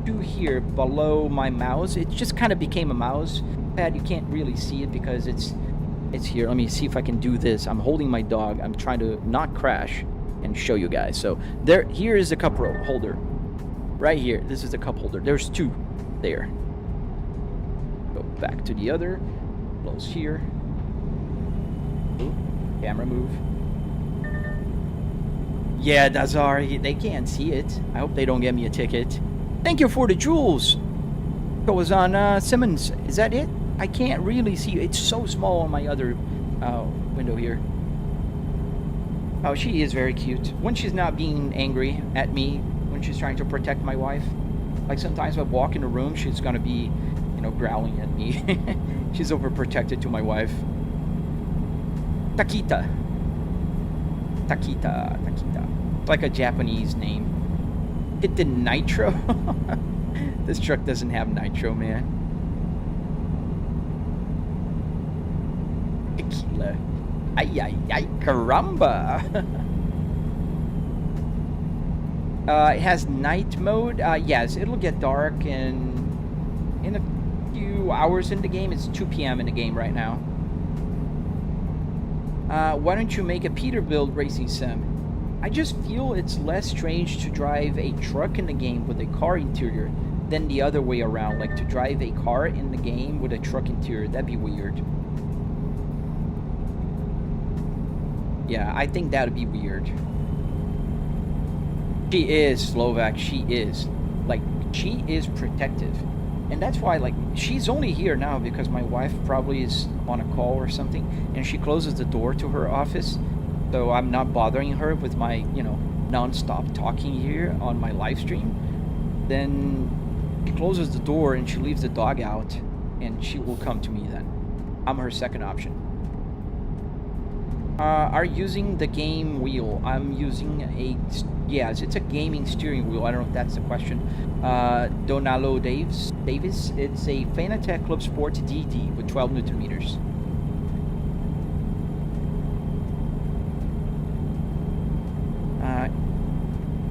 2 here below my mouse. It just kind of became a mouse pad. You can't really see it because it's here. Let me see if I can do this. I'm holding my dog. I'm trying to not crash and show you guys. So here is a cup holder. Right here. This is a cup holder. There's 2 there. Go back to the other. Close here. Ooh, camera move. Yeah, Dazar, they can't see it. I hope they don't get me a ticket. Thank you for the jewels. It was on Simmons. Is that it? I can't really see. It's so small on my other window here. Oh, she is very cute. When she's not being angry at me, when she's trying to protect my wife. Like sometimes I walk in the room, she's gonna be, growling at me. She's overprotected to my wife. Taquita. Taquita. It's like a Japanese name. It did nitro. This truck doesn't have nitro, man. Tequila. Ay, caramba. It has night mode. Yes, it'll get dark in a few hours in the game. It's 2 p.m. in the game right now. Why don't you make a Peterbilt racing sim? I just feel it's less strange to drive a truck in the game with a car interior than the other way around. Like to drive a car in the game with a truck interior, that'd be weird. Yeah, I think that'd be weird. She is Slovak. She is. Like, she is protective. And that's why, like, she's only here now because my wife probably is on a call or something, and she closes the door to her office, so I'm not bothering her with my, you know, non-stop talking here on my live stream. Then she closes the door and she leaves the dog out, and she will come to me then. I'm her second option. Are using the game wheel? I'm using a, yes, it's a gaming steering wheel. I don't know if that's the question. Donalo Davis, it's a Fanatec Clubsport DD with 12 Newton meters.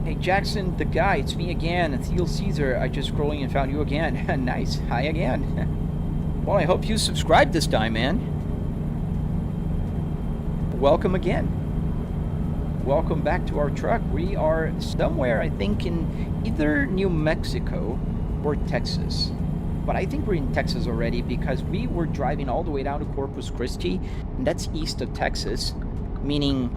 Hey Jackson, the guy, it's me again, Theo Caesar. I just scrolling and found you again. Nice, hi again. Well, I hope you subscribed this time, man. Welcome again. Welcome back to our truck. We are somewhere, I think, in either New Mexico or Texas. But I think we're in Texas already because we were driving all the way down to Corpus Christi, and that's east of Texas, meaning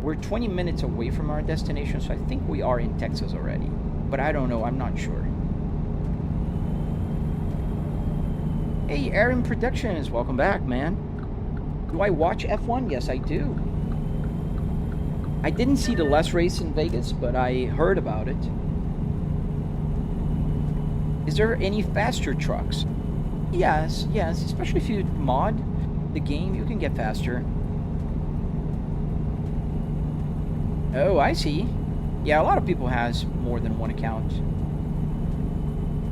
we're 20 minutes away from our destination, so I think we are in Texas already. But I don't know, I'm not sure. Hey, Aaron Productions, welcome back, man. Do I watch F1? Yes, I do. I didn't see the last race in Vegas, but I heard about it. Is there any faster trucks? Yes, yes, especially if you mod the game, you can get faster. Oh, I see. Yeah, a lot of people has more than one account.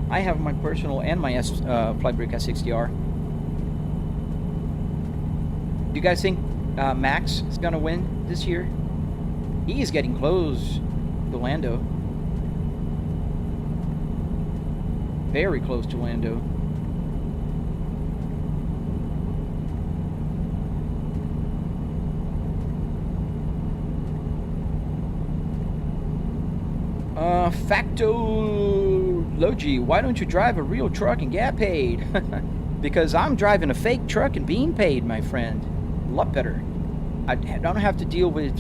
I have my personal and my Flybrake S60R. Do you guys think Max is gonna win this year? He is getting close to Lando. Very close to Lando. Factology, why don't you drive a real truck and get paid? Because I'm driving a fake truck and being paid, my friend. A lot better. I don't have to deal with,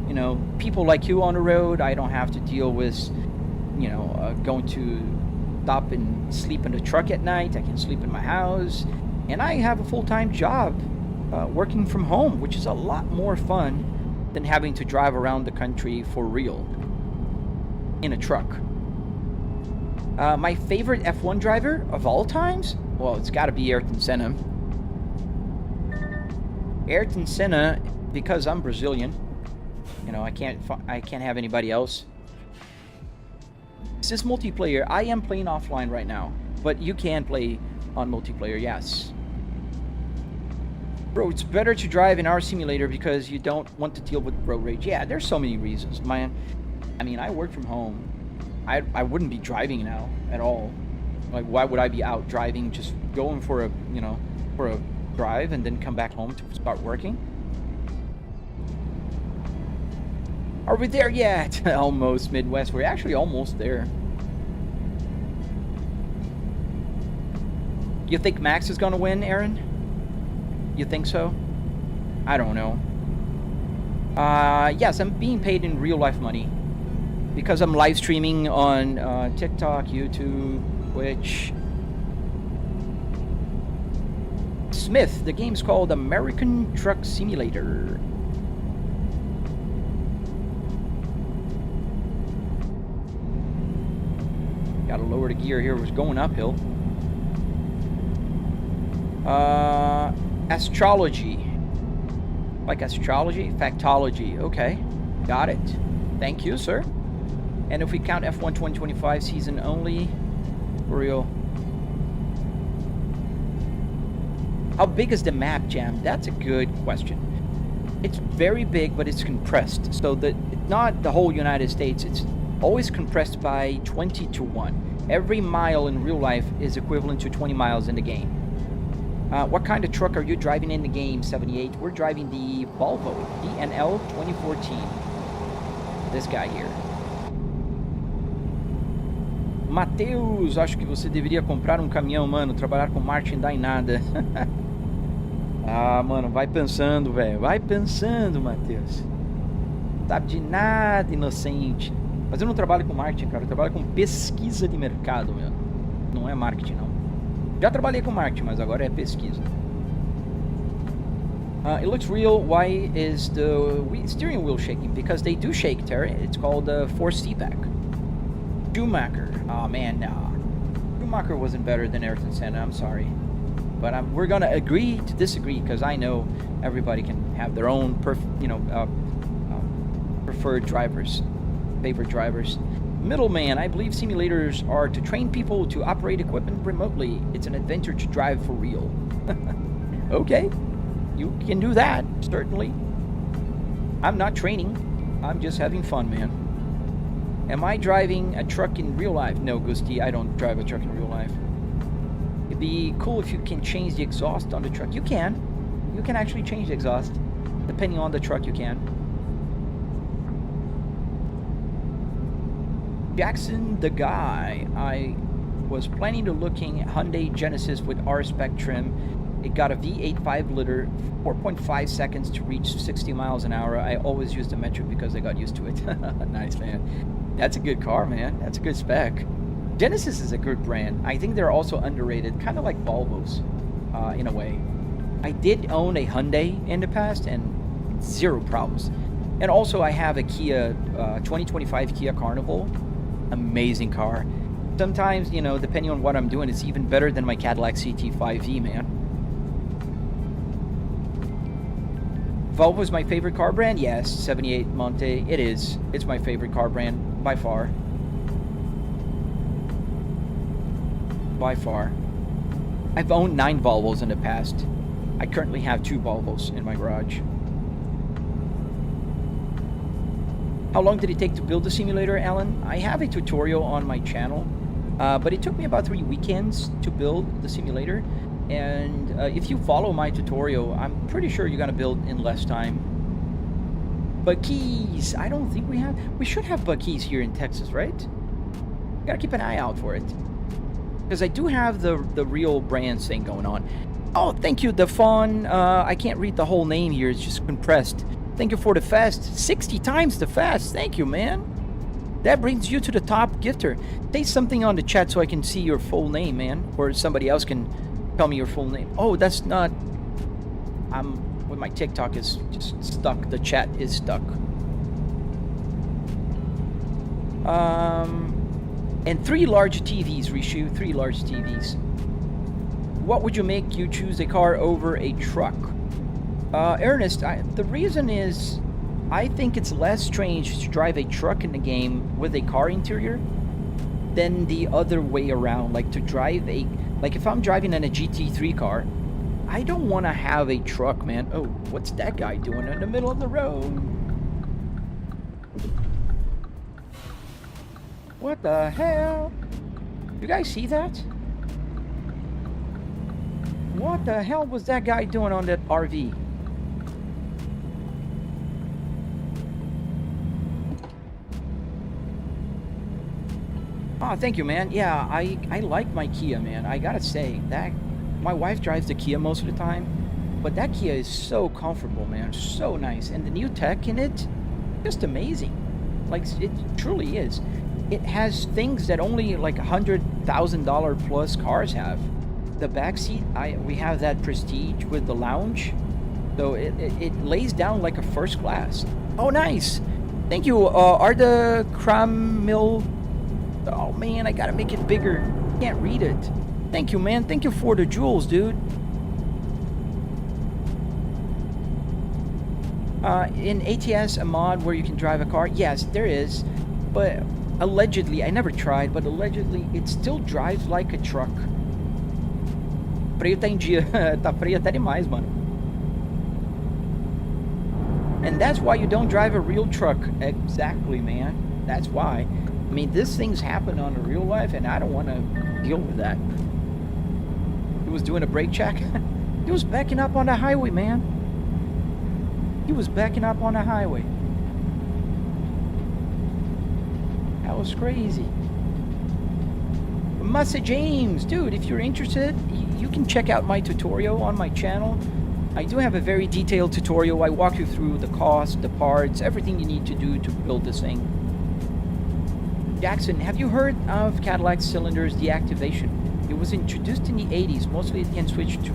you know, people like you on the road. I don't have to deal with, you know, going to stop and sleep in the truck at night. I can sleep in my house. And I have a full-time job working from home, which is a lot more fun than having to drive around the country for real in a truck. My favorite F1 driver of all times? Well, it's got to be Ayrton Senna. Ayrton Senna, because I'm Brazilian. You know, I can't have anybody else. Is this multiplayer? I am playing offline right now, but you can play on multiplayer, yes. Bro, it's better to drive in our simulator because you don't want to deal with road rage. Yeah, there's so many reasons, man. I mean, I work from home. I wouldn't be driving now at all. Like, why would I be out driving, just going for a, you know, for a drive and then come back home to start working? Are we there yet? Almost Midwest. We're actually almost there. You think Max is going to win, Aaron? You think so? I don't know. Yes, I'm being paid in real life money. Because I'm live streaming on TikTok, YouTube, Twitch. Smith, the game's called American Truck Simulator. Gotta lower the gear here, it's going uphill. Astrology. Like astrology? Factology, okay. Got it. Thank you, sir. And if we count F1 2025 season only, for real. How big is the map, Jam? That's a good question. It's very big, but it's compressed. So that it's not the whole United States. It's always compressed by 20 to 1. Every mile in real life is equivalent to 20 miles in the game. What kind of truck are you driving in the game, 78? We're driving the Volvo DNL 2014. This guy here. Matheus, acho que você deveria comprar um caminhão, mano. Trabalhar com marketing dá em nada. Ah, mano, vai pensando, velho. Vai pensando, Matheus. Sabe de nada, inocente. Mas eu não trabalho com marketing, cara. Eu trabalho com pesquisa de mercado, meu. Não é marketing, não. Já trabalhei com marketing, mas agora é pesquisa. It looks real. Why is the steering wheel shaking? Because they do shake, Terry. It's called forced feedback. Schumacher. Oh, man, no. Schumacher wasn't better than Ayrton Senna. I'm sorry. But we're going to agree to disagree because I know everybody can have their own preferred drivers, favorite drivers. Middleman, I believe simulators are to train people to operate equipment remotely. It's an adventure to drive for real. Okay, you can do that, certainly. I'm not training. I'm just having fun, man. Am I driving a truck in real life? No, Gusti, I don't drive a truck in real life. It'd be cool if you can change the exhaust on the truck. You can. You can actually change the exhaust. Depending on the truck, you can. Jackson the guy. I was planning to looking at Hyundai Genesis with R-Spec trim. It got a V8 5-liter, 4.5 seconds to reach 60 miles an hour. I always use the metric because I got used to it. Nice, man. That's a good car, man. That's a good spec. Genesis is a good brand. I think they're also underrated, kind of like Volvos, in a way. I did own a Hyundai in the past, and zero problems. And also, I have a Kia 2025 Kia Carnival. Amazing car. Sometimes, you know, depending on what I'm doing, it's even better than my Cadillac CT5V, man. Volvo is my favorite car brand? Yes, 78 Monte. It is. It's my favorite car brand by far. By far. I've owned 9 Volvos in the past. I currently have 2 Volvos in my garage. How long did it take to build the simulator, Alan? I have a tutorial on my channel, but it took me about 3 weekends to build the simulator. And if you follow my tutorial, I'm pretty sure you're gonna build in less time. Buckies, I don't think we have. We should have Buckies here in Texas, right? Gotta keep an eye out for it. Because I do have the real brands thing going on. Oh, thank you, the Fawn. I can't read the whole name here, it's just compressed. Thank you for the fast. 60 times the fast. Thank you, man. That brings you to the top gifter. Say something on the chat so I can see your full name, man. Or somebody else can tell me your full name. Oh, that's not... When my TikTok is just stuck. The chat is stuck. And 3 large TVs, Rishu. 3 large TVs. What would you make you choose a car over a truck? Ernest, the reason is I think it's less strange to drive a truck in the game with a car interior than the other way around. Like to drive a... Like if I'm driving in a GT3 car, I don't want to have a truck, man. Oh, what's that guy doing in the middle of the road? What the hell? You guys see that? What the hell was that guy doing on that RV? Oh, thank you, man. Yeah, I like my Kia, man. I gotta say, that my wife drives the Kia most of the time, but that Kia is so comfortable, man. So nice. And the new tech in it, just amazing. Like, it truly is. It has things that only like $100,000 plus cars have. The back seat, we have that Prestige with the lounge, so it lays down like a first class. Oh, nice. Thank you, Arda Kramil. Oh man, I gotta make it bigger. Can't read it. Thank you, man. Thank you for the jewels, dude. In ATS, a mod where you can drive a car? Yes, there is. But allegedly, I never tried, but allegedly, it still drives like a truck. Freio tá em dia. Tá freio até demais, mano. And that's why you don't drive a real truck. Exactly, man. That's why. I mean, this thing's happened on a real life, and I don't want to deal with that. He was doing a brake check. He was backing up on the highway, man. He was backing up on the highway. That was crazy. Moza James, dude, if you're interested, you can check out my tutorial on my channel. I do have a very detailed tutorial. I walk you through the cost, the parts, everything you need to do to build this thing. Jackson, have you heard of Cadillac cylinders deactivation? It was introduced in the 80s. Mostly it can switch to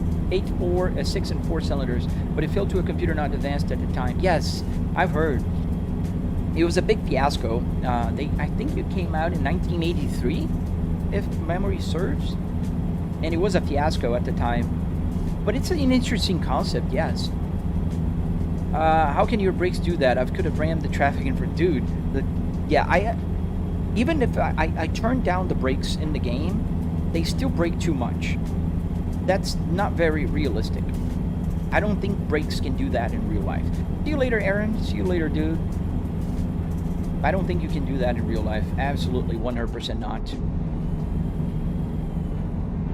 6 and 4 cylinders, but it failed to a computer not advanced at the time. Yes, I've heard. It was a big fiasco. I think it came out in 1983, if memory serves. And it was a fiasco at the time. But it's an interesting concept, yes. How can your brakes do that? I could have rammed the traffic in for dude. Even if I turn down the brakes in the game, they still brake too much. That's not very realistic. I don't think brakes can do that in real life. See you later, Aaron. See you later, dude. I don't think you can do that in real life. Absolutely, 100% not.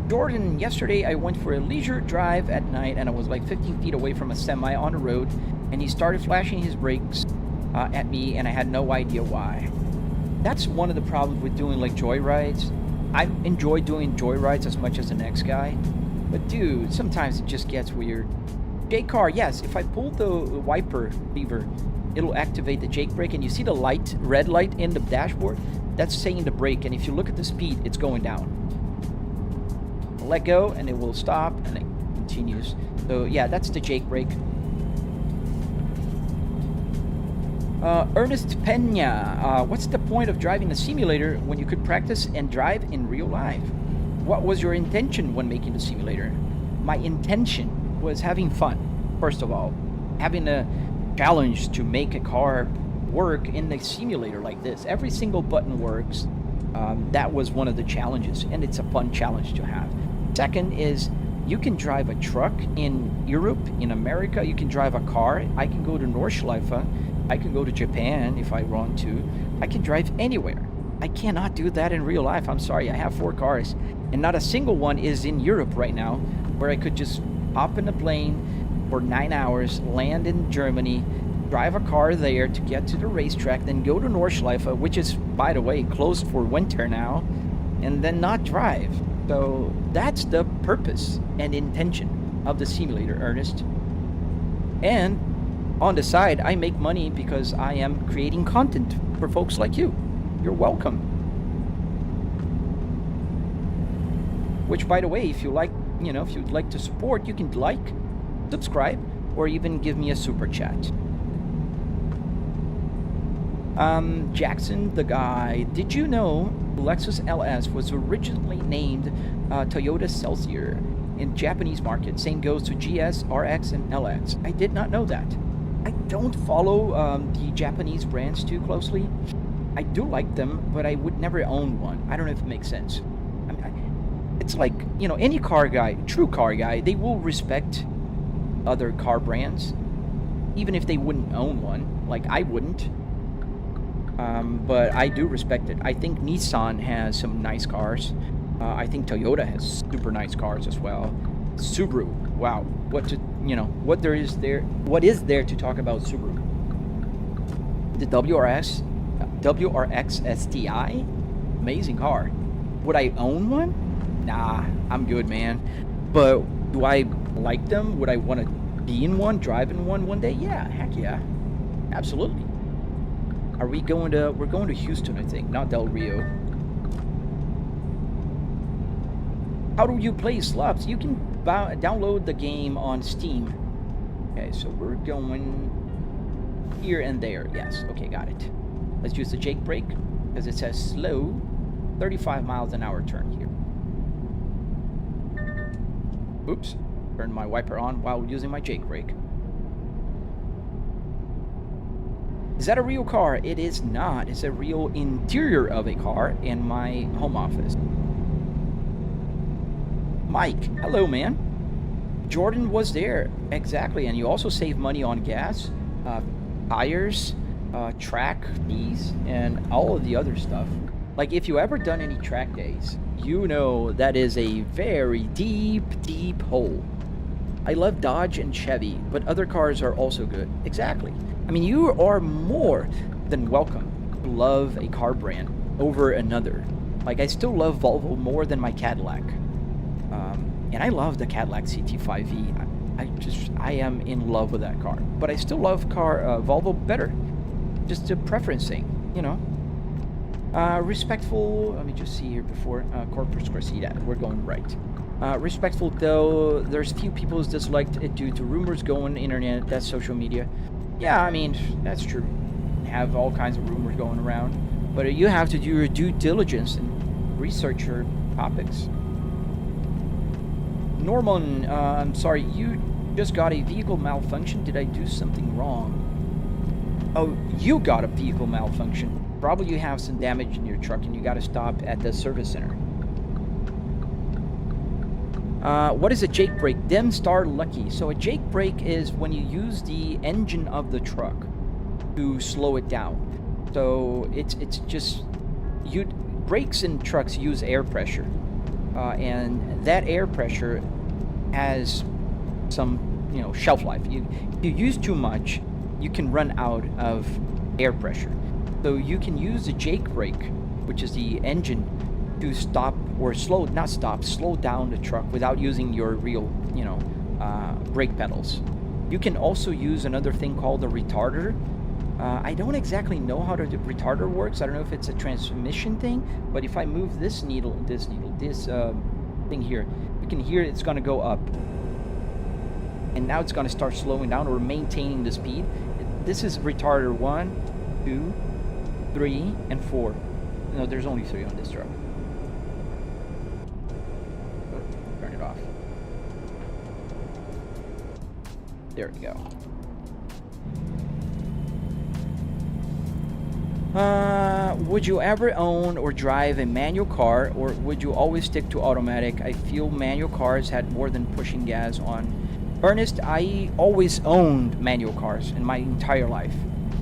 Jordan, yesterday I went for a leisure drive at night and I was like 15 feet away from a semi on the road and he started flashing his brakes at me and I had no idea why. That's one of the problems with doing like joyrides. I enjoy doing joyrides as much as the next guy, but dude, sometimes it just gets weird. J-Car, yes, if I pull the wiper lever, it'll activate the Jake brake, and you see the light, red light in the dashboard? That's saying the brake, and if you look at the speed, it's going down. Let go, and it will stop, and it continues. So yeah, that's the Jake brake. Ernest Pena, what's the point of driving a simulator when you could practice and drive in real life? What was your intention when making the simulator? My intention was having fun, first of all. Having a challenge to make a car work in the simulator like this. Every single button works. That was one of the challenges, and it's a fun challenge to have. Second is, you can drive a truck in Europe, in America. You can drive a car. I can go to Nordschleife. I can go to Japan if I want to. I can drive anywhere. I cannot do that in real life. I'm sorry. I have 4 cars, and not a single one is in Europe right now where I could just hop in a plane for 9 hours, land in Germany, drive a car there to get to the racetrack, then go to Nordschleife, which is, by the way, closed for winter now, and then not drive. So that's the purpose and intention of the simulator, Ernest. And on the side, I make money because I am creating content for folks like you. You're welcome. Which, by the way, if you like, if you'd like to support, you can like, subscribe, or even give me a super chat. Jackson the guy, did you know Lexus LS was originally named Toyota Celsior in Japanese market? Same goes to GS, RX, and LX. I did not know that. I don't follow the Japanese brands too closely. I do like them, but I would never own one. I don't know if it makes sense. I mean, it's like, any car guy, true car guy, they will respect other car brands, even if they wouldn't own one. Like, I wouldn't. But I do respect it. I think Nissan has some nice cars. I think Toyota has super nice cars as well. Subaru, wow. What is there to talk about Subaru? The WRX STI, amazing car. Would I own one? Nah, I'm good, man. But do I like them? Would I want to be in one, drive in one day? Yeah, heck yeah, absolutely. We're going to Houston, I think, not Del Rio. How do you play Slubs? You can download the game on Steam. Okay, so we're going here and there. Yes, okay, got it. Let's use the Jake brake, because it says slow, 35 miles an hour turn here. Oops, turned my wiper on while using my Jake brake. Is that a real car? It is not. It's a real interior of a car in my home office. Mike, hello, man. Jordan was there. Exactly. And you also save money on gas, tires, track fees, and all of the other stuff. Like, if you ever done any track days, that is a very deep, deep hole. I love Dodge and Chevy, but other cars are also good. Exactly. I mean, you are more than welcome to love a car brand over another. Like, I still love Volvo more than my Cadillac. And I love the Cadillac CT5e. I am in love with that car. But I still love Volvo better. Just a preference thing, you know. Respectful, let me just see here before, Corpus Cressida, we're going right. Respectful, though, there's few people who's disliked it due to rumors going internet, that's social media. Yeah, I mean, that's true. Have all kinds of rumors going around. But you have to do your due diligence and research your topics. Norman, I'm sorry, you just got a vehicle malfunction. Did I do something wrong? Oh, you got a vehicle malfunction. Probably you have some damage in your truck and you got to stop at the service center. What is a jake brake? Demstar Lucky. So a jake brake is when you use the engine of the truck to slow it down. So it's just brakes in trucks use air pressure, and that air pressure has some shelf life. If you use too much, you can run out of air pressure. So you can use the jake brake, which is the engine, to stop or slow down the truck without using your real brake pedals. You can also use another thing called a retarder. I don't exactly know how the retarder works. I don't know if it's a transmission thing, but if I move this thing here, you can hear it's going to go up. And now it's going to start slowing down or maintaining the speed. This is retarder 1, 2, 3, and 4. No, there's only 3 on this truck. Turn it off. There we go. Would you ever own or drive a manual car, or would you always stick to automatic? I feel manual cars had more than pushing gas on. Ernest, I always owned manual cars in my entire life.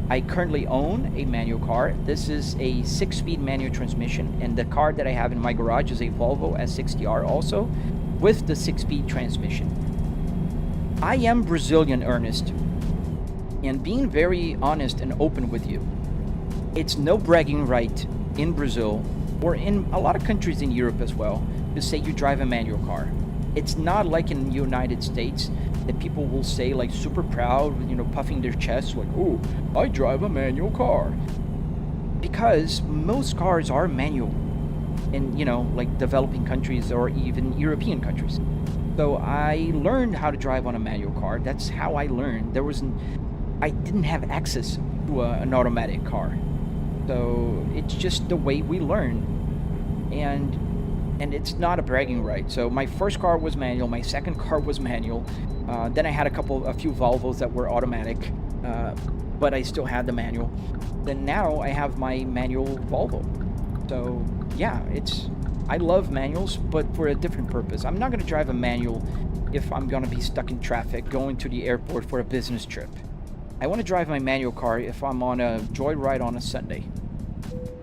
I currently own a manual car. This is a 6-speed manual transmission, and the car that I have in my garage is a Volvo S60R also, with the 6-speed transmission. I am Brazilian, Ernest, and being very honest and open with you, it's no bragging right in Brazil, or in a lot of countries in Europe as well, to say you drive a manual car. It's not like in the United States that people will say, like, super proud, puffing their chest, like, oh, I drive a manual car. Because most cars are manual in, like developing countries or even European countries. So I learned how to drive on a manual car. That's how I learned. I didn't have access to an automatic car. So it's just the way we learn. And it's not a bragging right. So my first car was manual, my second car was manual. Then I had a few Volvos that were automatic, but I still had the manual. Then now I have my manual Volvo. So yeah, I love manuals, but for a different purpose. I'm not going to drive a manual if I'm going to be stuck in traffic going to the airport for a business trip. I want to drive my manual car if I'm on a joyride on a Sunday.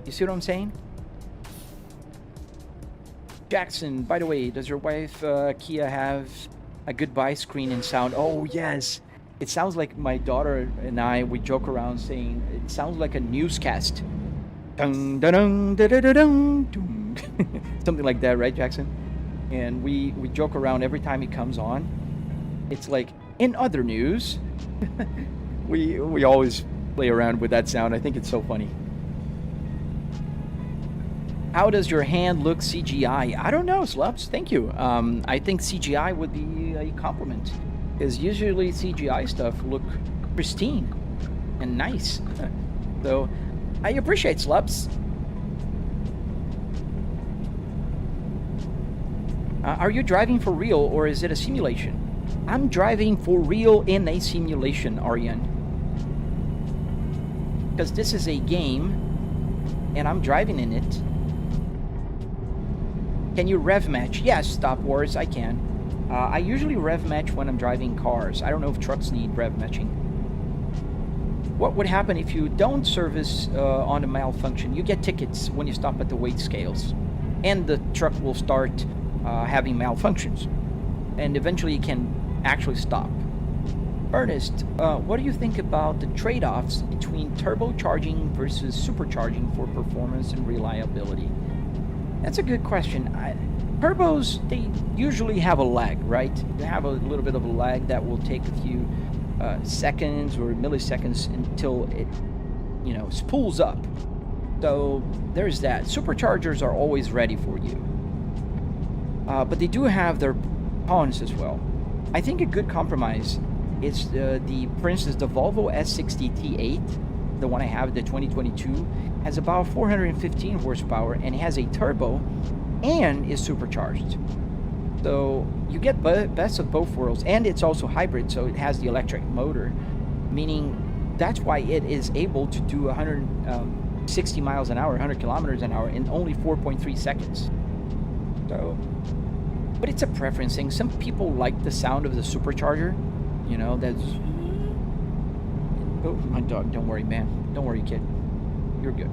You see what I'm saying? Jackson, by the way, does your wife Kia have a goodbye screen and sound? Oh yes, it sounds like my daughter and we joke around saying it sounds like a newscast. Dun, dun, dun, dun, dun, dun, dun. Something like that, right, Jackson? And we joke around every time he comes on. It's like, in other news. we always play around with that sound. I think it's so funny. How does your hand look CGI? I don't know, Slups. Thank you. I think CGI would be a compliment, because usually CGI stuff look pristine and nice. So I appreciate Slups. Are you driving for real, or is it a simulation? I'm driving for real in a simulation, Aryan. Because this is a game, and I'm driving in it. Can you rev match? Yes, Stop Wars, I can. I usually rev match when I'm driving cars. I don't know if trucks need rev matching. What would happen if you don't service on a malfunction? You get tickets when you stop at the weight scales. And the truck will start having malfunctions. And eventually you can actually stop. Ernest, what do you think about the trade-offs between turbocharging versus supercharging for performance and reliability? That's a good question. Turbos, they usually have a lag, right? They have a little bit of a lag that will take a few seconds or milliseconds until it, spools up. So there's that. Superchargers are always ready for you. But they do have their cons as well. I think a good compromise is for instance, the Volvo S60R, the one I have, the 2022, has about 415 horsepower and has a turbo and is supercharged. So you get best of both worlds, and it's also hybrid, so it has the electric motor, meaning that's why it is able to do 160 miles an hour, 100 kilometers an hour in only 4.3 seconds. So, but it's a preference thing. Some people like the sound of the supercharger, that's... Oh, my dog, don't worry, man. Don't worry, kid. You're good.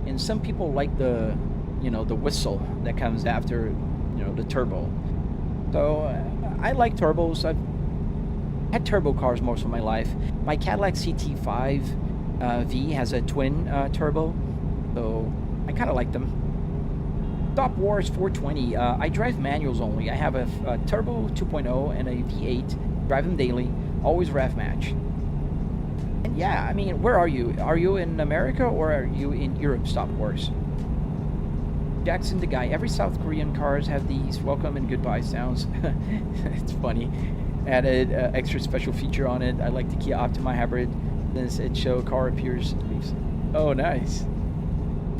And some people like the, the whistle that comes after, the turbo. So, I like turbos. I've had turbo cars most of my life. My Cadillac CT5 V has a twin turbo, so I kind of like them. Top Wars 420. I drive manuals only. I have a Turbo 2.0 and a V8. Drive them daily. Always ref match. And yeah, I mean, where are you? Are you in America or are you in Europe? Stop Wars. Jackson the guy. Every South Korean cars have these welcome and goodbye sounds. It's funny. Added extra special feature on it. I like the Kia Optima hybrid. This it show car appears. Oh, nice.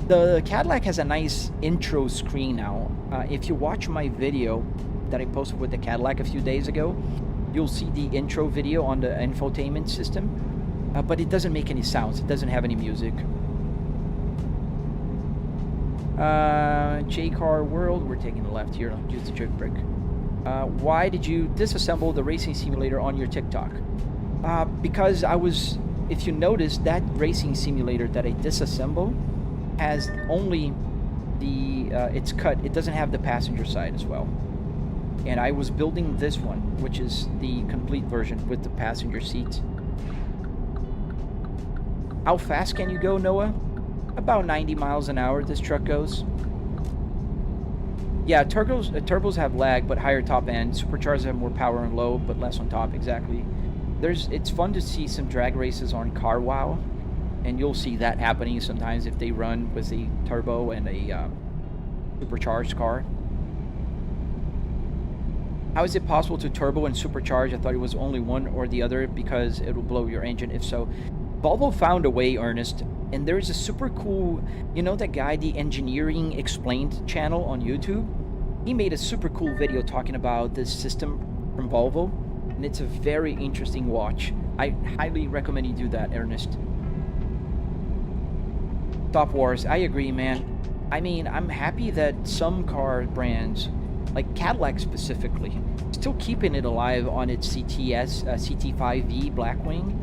The Cadillac has a nice intro screen now. If you watch my video that I posted with the Cadillac a few days ago, you'll see the intro video on the infotainment system, but it doesn't make any sounds. It doesn't have any music. J-Car World, we're taking the left here. Use the jerk brake. Why did you disassemble the racing simulator on your TikTok? Because if you notice, that racing simulator that I disassembled has only the it's cut. It doesn't have the passenger side as well. And I was building this one, which is the complete version with the passenger seats. How fast can you go, Noah? About 90 miles an hour this truck goes. Yeah, turbos have lag but higher top end. Superchargers have more power and low but less on top. Exactly. It's fun to see some drag races on CarWow. And you'll see that happening sometimes if they run with a turbo and a supercharged car. How is it possible to turbo and supercharge? I thought it was only one or the other because it will blow your engine. If so, Volvo found a way, Ernest. And there's a super cool, that guy, the Engineering Explained channel on YouTube? He made a super cool video talking about this system from Volvo. And it's a very interesting watch. I highly recommend you do that, Ernest. Top Wars, I agree, man. I mean, I'm happy that some car brands, like Cadillac specifically, still keeping it alive on its CT5V Blackwing,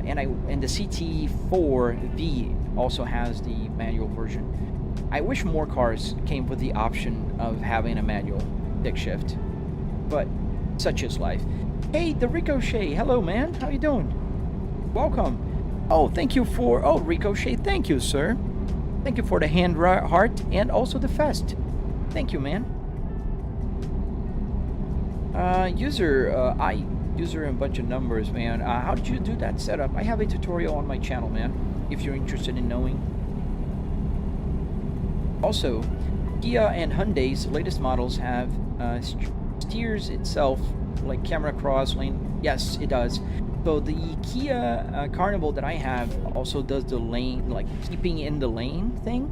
and the CT4V also has the manual version. I wish more cars came with the option of having a manual stick shift, but such is life. Hey, the Ricochet, hello, man. How you doing? Welcome. Oh, thank you for... Oh, Ricochet, thank you, sir. Thank you for the hand heart and also the fest. Thank you, man. User and a bunch of numbers, man. How did you do that setup? I have a tutorial on my channel, man, if you're interested in knowing. Also, Kia and Hyundai's latest models have steers itself, like camera cross lane. Yes, it does. So the Kia Carnival that I have also does the lane, like keeping in the lane thing,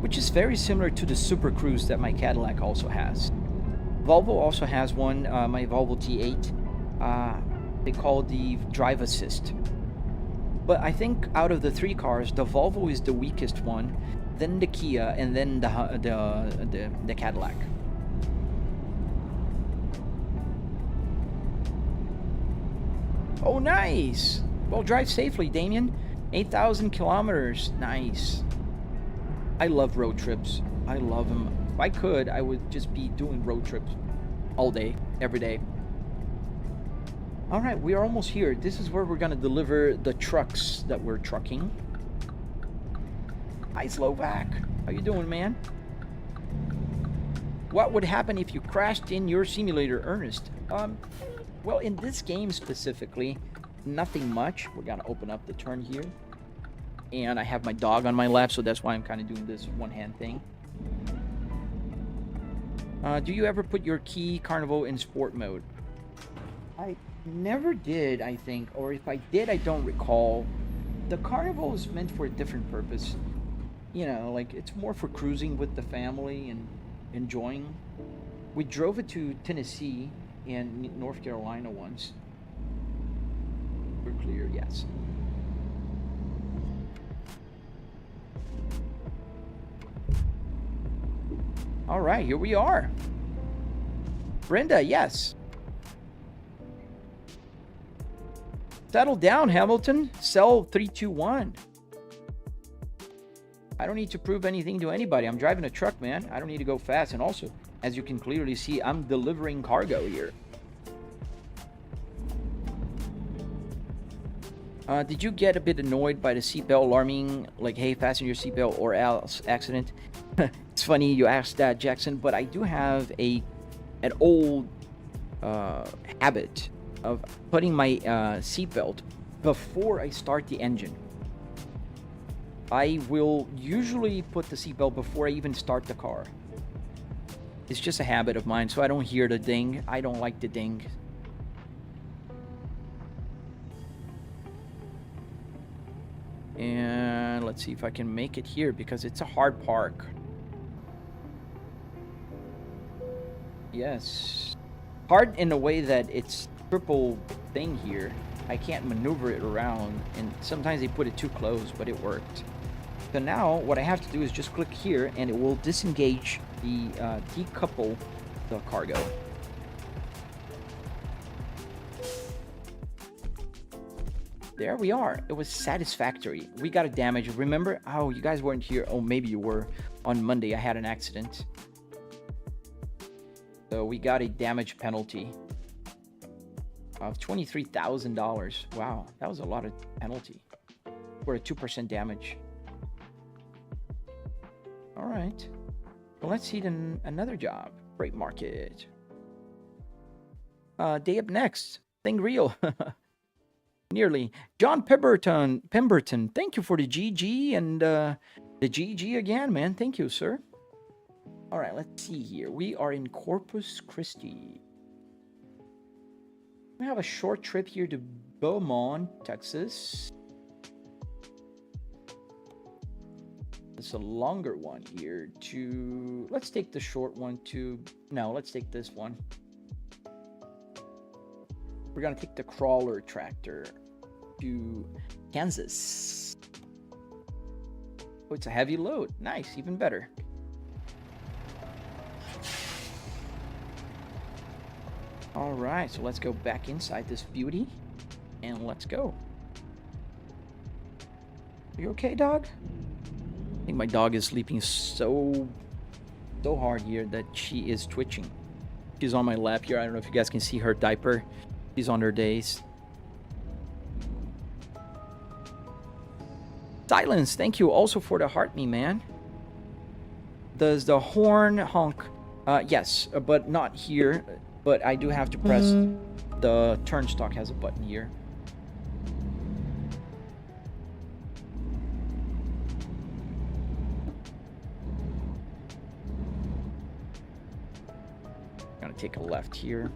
which is very similar to the Super Cruise that my Cadillac also has. Volvo also has one, my Volvo T8. They call the Drive Assist. But I think out of the three cars, the Volvo is the weakest one, then the Kia, and then the Cadillac. Oh, nice. Well, drive safely, Damien. 8,000 kilometers. Nice. I love road trips. I love them. If I could, I would just be doing road trips all day, every day. All right, we are almost here. This is where we're going to deliver the trucks that we're trucking. Hi, Slovak. How you doing, man? What would happen if you crashed in your simulator, Ernest? Well, in this game specifically, nothing much. We're gonna open up the turn here. And I have my dog on my lap, so that's why I'm kind of doing this one-hand thing. Do you ever put your key Carnival in sport mode? I never did, I think. Or if I did, I don't recall. The Carnival is meant for a different purpose. You know, like, it's more for cruising with the family and enjoying. We drove it to Tennessee and North Carolina once. We're clear, yes. All right, here we are. Brenda, yes. Settle down, Hamilton. Cell 321. I don't need to prove anything to anybody. I'm driving a truck, man. I don't need to go fast. And also, as you can clearly see, I'm delivering cargo here. Did you get a bit annoyed by the seatbelt alarming, like, hey, fasten your seatbelt or else accident? It's funny you asked that, Jackson, but I do have an old habit of putting my seatbelt before I start the engine. I will usually put the seatbelt before I even start the car. It's just a habit of mine, so I don't hear the ding. I don't like the ding. And let's see if I can make it here because it's a hard park. Yes. Hard in a way that it's triple thing here. I can't maneuver it around, and sometimes they put it too close, but it worked. So now what I have to do is just click here and it will disengage the decouple the cargo. There we are. It was satisfactory. We got a damage. Remember? Oh, you guys weren't here. Oh, maybe you were. On Monday, I had an accident. So we got a damage penalty of $23,000. Wow, that was a lot of penalty for a 2% damage. All right. Well, let's see another job. Freight market. Day up next. Thing real. Nearly. John Pemberton, thank you for the GG and the GG again, man. Thank you, sir. All right, let's see here. We are in Corpus Christi. We have a short trip here to Beaumont, Texas. It's a longer one here to... Let's take the short one to... No, let's take this one. We're going to take the crawler tractor to Kansas. Oh, it's a heavy load. Nice, even better. All right, so let's go back inside this beauty and let's go. Are you okay, dog? I think my dog is sleeping so hard here that she is twitching. She's on my lap here. I don't know if you guys can see her diaper. She's on her days. Silence, thank you also for the heart me, man. Does the horn honk? Yes, but not here. But I do have to press the turnstock has a button here. Gonna take a left here.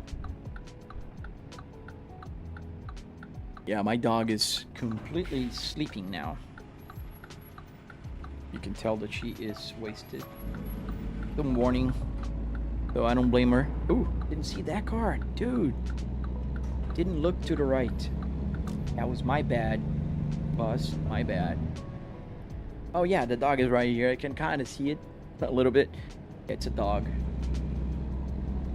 Yeah, my dog is completely sleeping now. You can tell that she is wasted. Good morning. So I don't blame her. Ooh, didn't see that car. Dude. Didn't look to the right. That was my bad. Boss, my bad. Oh yeah, the dog is right here. I can kind of see it a little bit. It's a dog.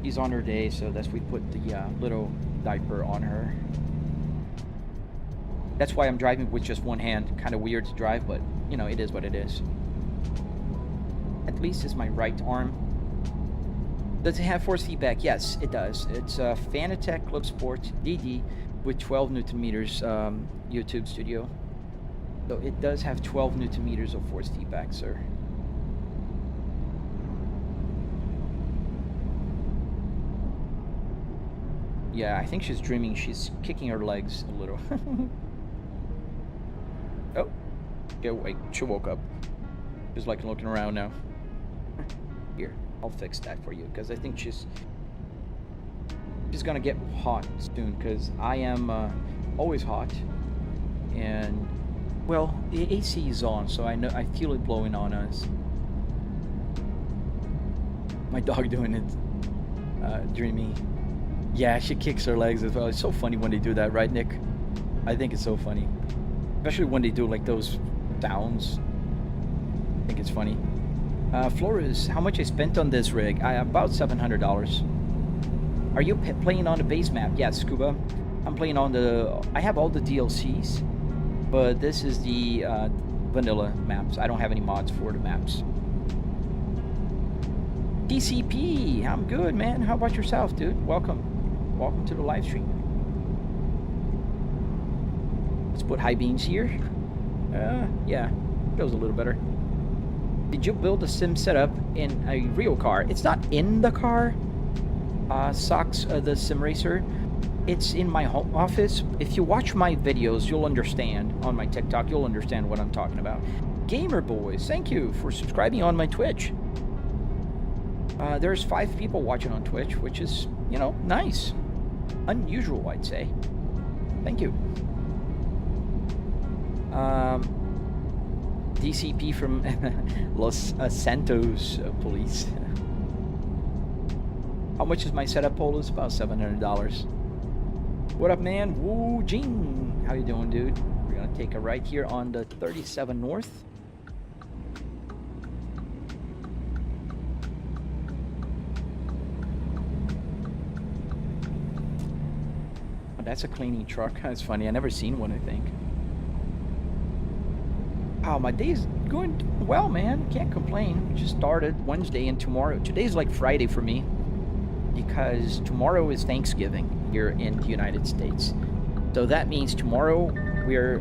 She's on her day, so that's we put the little diaper on her. That's why I'm driving with just one hand. Kind of weird to drive, but you know, it is what it is. At least it's my right arm. Does it have force feedback? Yes, it does. It's a Fanatec Clubsport DD with 12 Newton meters YouTube Studio. So it does have 12 Newton meters of force feedback, sir. Yeah, I think she's dreaming. She's kicking her legs a little. Oh, get awake. She woke up. She's like looking around now. Here, I'll fix that for you because I think she's gonna get hot soon because I am always hot, and well, the AC is on, so I feel it blowing on us. My dog doing it, dreamy. Yeah, she kicks her legs as well. It's so funny when they do that, right, Nick? I think it's so funny, especially when they do like those sounds. I think it's funny. Flores, how much I spent on this rig? About $700. Are you playing on the base map? Yeah, Scuba. I'm playing on the... I have all the DLCs, but this is the vanilla maps. I don't have any mods for the maps. TCP, I'm good, man. How about yourself, dude? Welcome. Welcome to the live stream. Let's put high beams here. Yeah, feels a little better. Did you build a sim setup in a real car? It's not in the car. Socks, the sim racer. It's in my home office. If you watch my videos, you'll understand. On my TikTok, you'll understand what I'm talking about. Gamer Boys, thank you for subscribing on my Twitch. There's 5 people watching on Twitch, which is, you know, nice. Unusual, I'd say. Thank you. DCP from Los Santos police. How much is my setup, Polus? About $700. What up, man? Woo Jing. How you doing, dude? We're gonna take a right here on the 37 North. Oh, that's a cleaning truck. That's funny. I never seen one, I think. Oh, my day's going well, man. Can't complain. Just started Wednesday and tomorrow. Today's like Friday for me because tomorrow is Thanksgiving here in the United States. So that means tomorrow we're,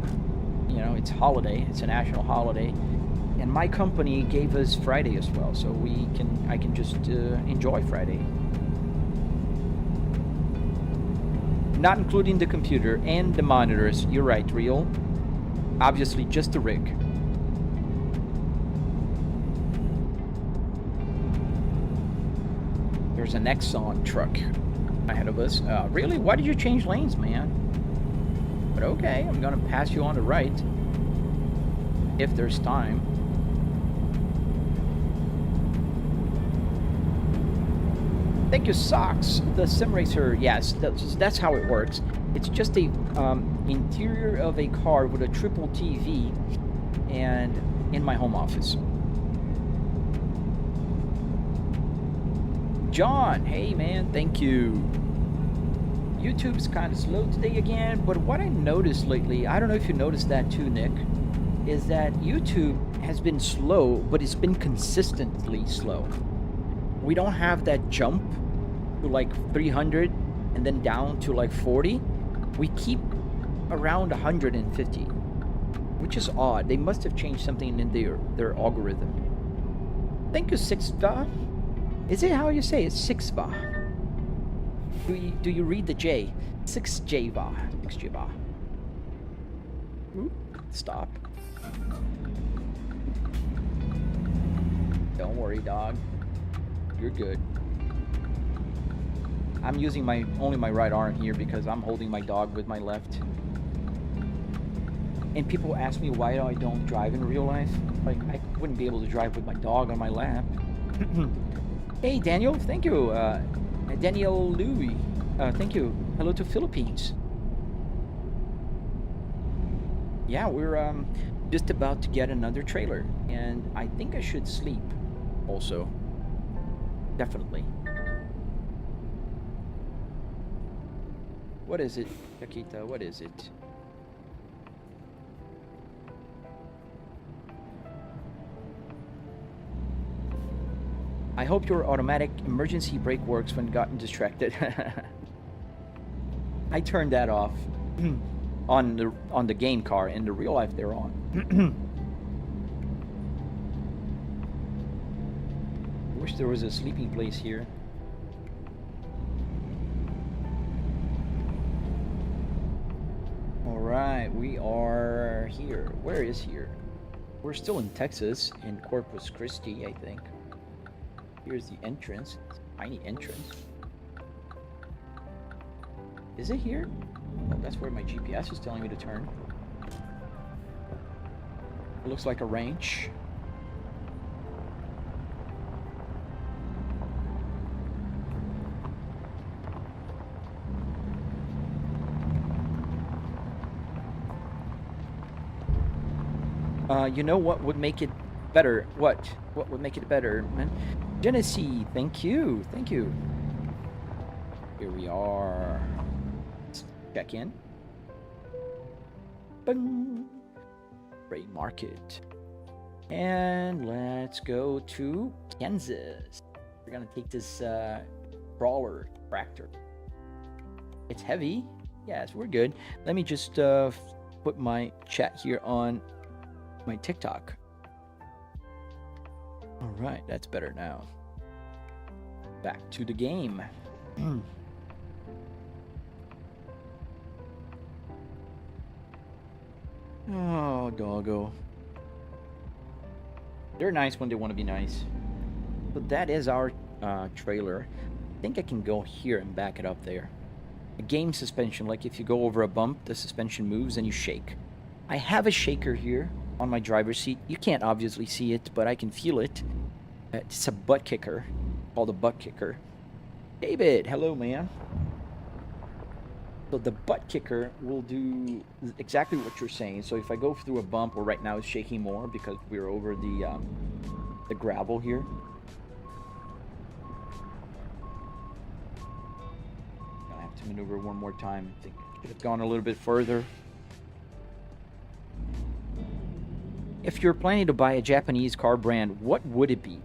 you know, it's holiday. It's a national holiday. And my company gave us Friday as well. So I can just enjoy Friday. Not including the computer and the monitors. You're right, Real. Obviously, just the rig. There's an Exxon truck ahead of us. Really? Why did you change lanes, man? But okay, I'm gonna pass you on the right. If there's time. Thank you, Socks. The sim racer, yes, that's how it works. It's just a interior of a car with a triple TV and in my home office. John, hey man, thank you. YouTube's kind of slow today again, but what I noticed lately, I don't know if you noticed that too, Nick, is that YouTube has been slow, but it's been consistently slow. We don't have that jump to like 300 and then down to like 40. We keep around 150, which is odd. They must have changed something in their algorithm. Thank you, Sixva. Is it how you say it? Sixva. Do you read the J? 6Jva. 6Jva. Stop. Don't worry, dog. You're good. I'm using only my right arm here because I'm holding my dog with my left. And people ask me why I don't drive in real life. Like, I wouldn't be able to drive with my dog on my lap. Hey, Daniel, thank you. Daniel Louis, thank you. Hello to Philippines. Yeah, we're just about to get another trailer, and I think I should sleep also. Definitely. What is it, Yakita? What is it? I hope your automatic emergency brake works when gotten distracted. I turned that off on the game car. In the real life, they're on. I wish there was a sleeping place here. right, we are here. Where is here? We're still in Texas, in Corpus Christi, I think. Here's the entrance. Tiny entrance. Is it here? Oh, that's where my GPS is telling me to turn. It looks like a ranch. You know what would make it better? What would make it better, man? Genesee, thank you. Thank you. Here we are. Let's check in. Bing. Gray Market. And let's go to Kansas. We're gonna take this crawler tractor. It's heavy. Yes, we're good. Let me just put my chat here on my TikTok. All right, that's better now. Back to the game. Oh, doggo. They're nice when they want to be nice. But that is our trailer. I think I can go here and back it up there. A game suspension, like if you go over a bump, the suspension moves and you shake. I have a shaker here on my driver's seat. You can't obviously see it, but I can feel it. It's a Buttkicker, called a Buttkicker. David, hello, man. So the Buttkicker will do exactly what you're saying. So if I go through a bump, or right now it's shaking more because we're over the gravel here. I have to maneuver one more time. I think I should have gone a little bit further. If you're planning to buy a Japanese car brand, what would it be?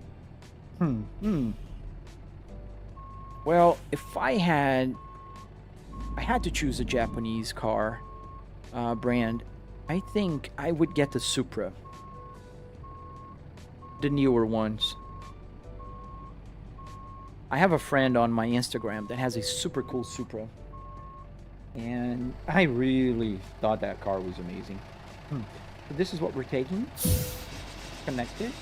Well, if I had to choose a Japanese car brand, I think I would get the Supra. The newer ones. I have a friend on my Instagram that has a super cool Supra. And I really thought that car was amazing. So this is what we're taking. Connect it.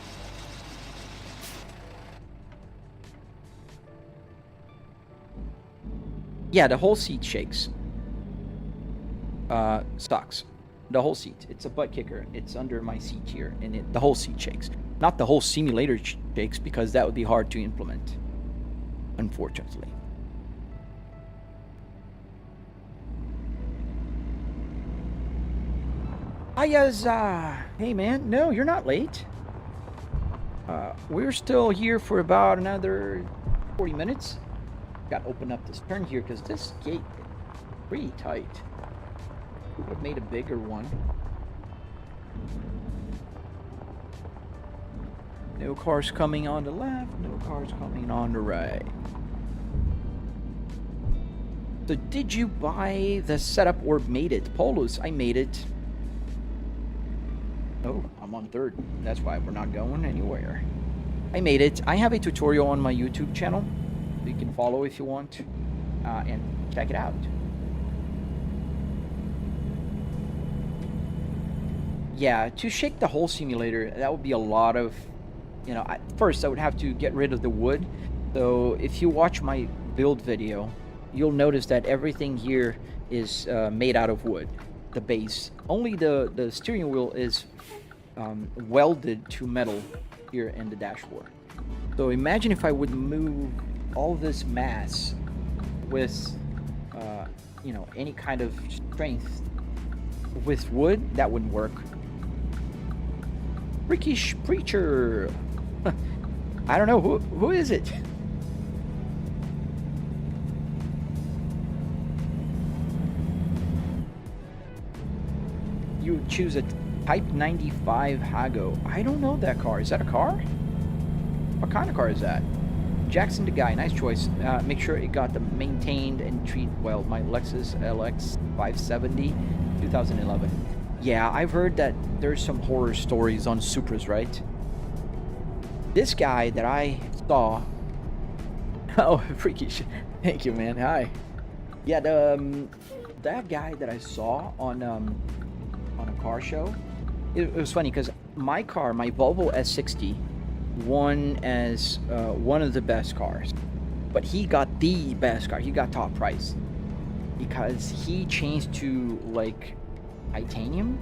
Yeah, the whole seat shakes. Sucks. The whole seat. It's a Buttkicker. It's under my seat here, and the whole seat shakes. Not the whole simulator shakes, because that would be hard to implement, unfortunately. Hey man, no, you're not late. We're still here for about another 40 minutes. Got to open up this turn here because this gate is pretty tight. We would have made a bigger one. No cars coming on the left, no cars coming on the right. So did you buy the setup or made it? Polus, I made it. Oh, I'm on third. That's why we're not going anywhere. I made it. I have a tutorial on my YouTube channel. You can follow if you want, and check it out. Yeah, to shake the whole simulator, that would be a lot of, you know, first I would have to get rid of the wood. So if you watch my build video, you'll notice that everything here is made out of wood. The base. Only the steering wheel is welded to metal here in the dashboard. So imagine if I would move all this mass with you know, any kind of strength with wood. That wouldn't work. Freakish Preacher. I don't know who is it. You choose a Type 95 Hago. I don't know that car. Is that a car? What kind of car is that? Jackson the Guy, nice choice. Make sure it got the maintained and treat well. My Lexus LX 570, 2011. Yeah, I've heard that there's some horror stories on Supras, right? This guy that I saw. Oh, freakish. Thank you, man. Hi. Yeah, that guy that I saw on a car show, it was funny because my car, my Volvo S60, won as one of the best cars, but he got the best car. He got top price because he changed to like titanium.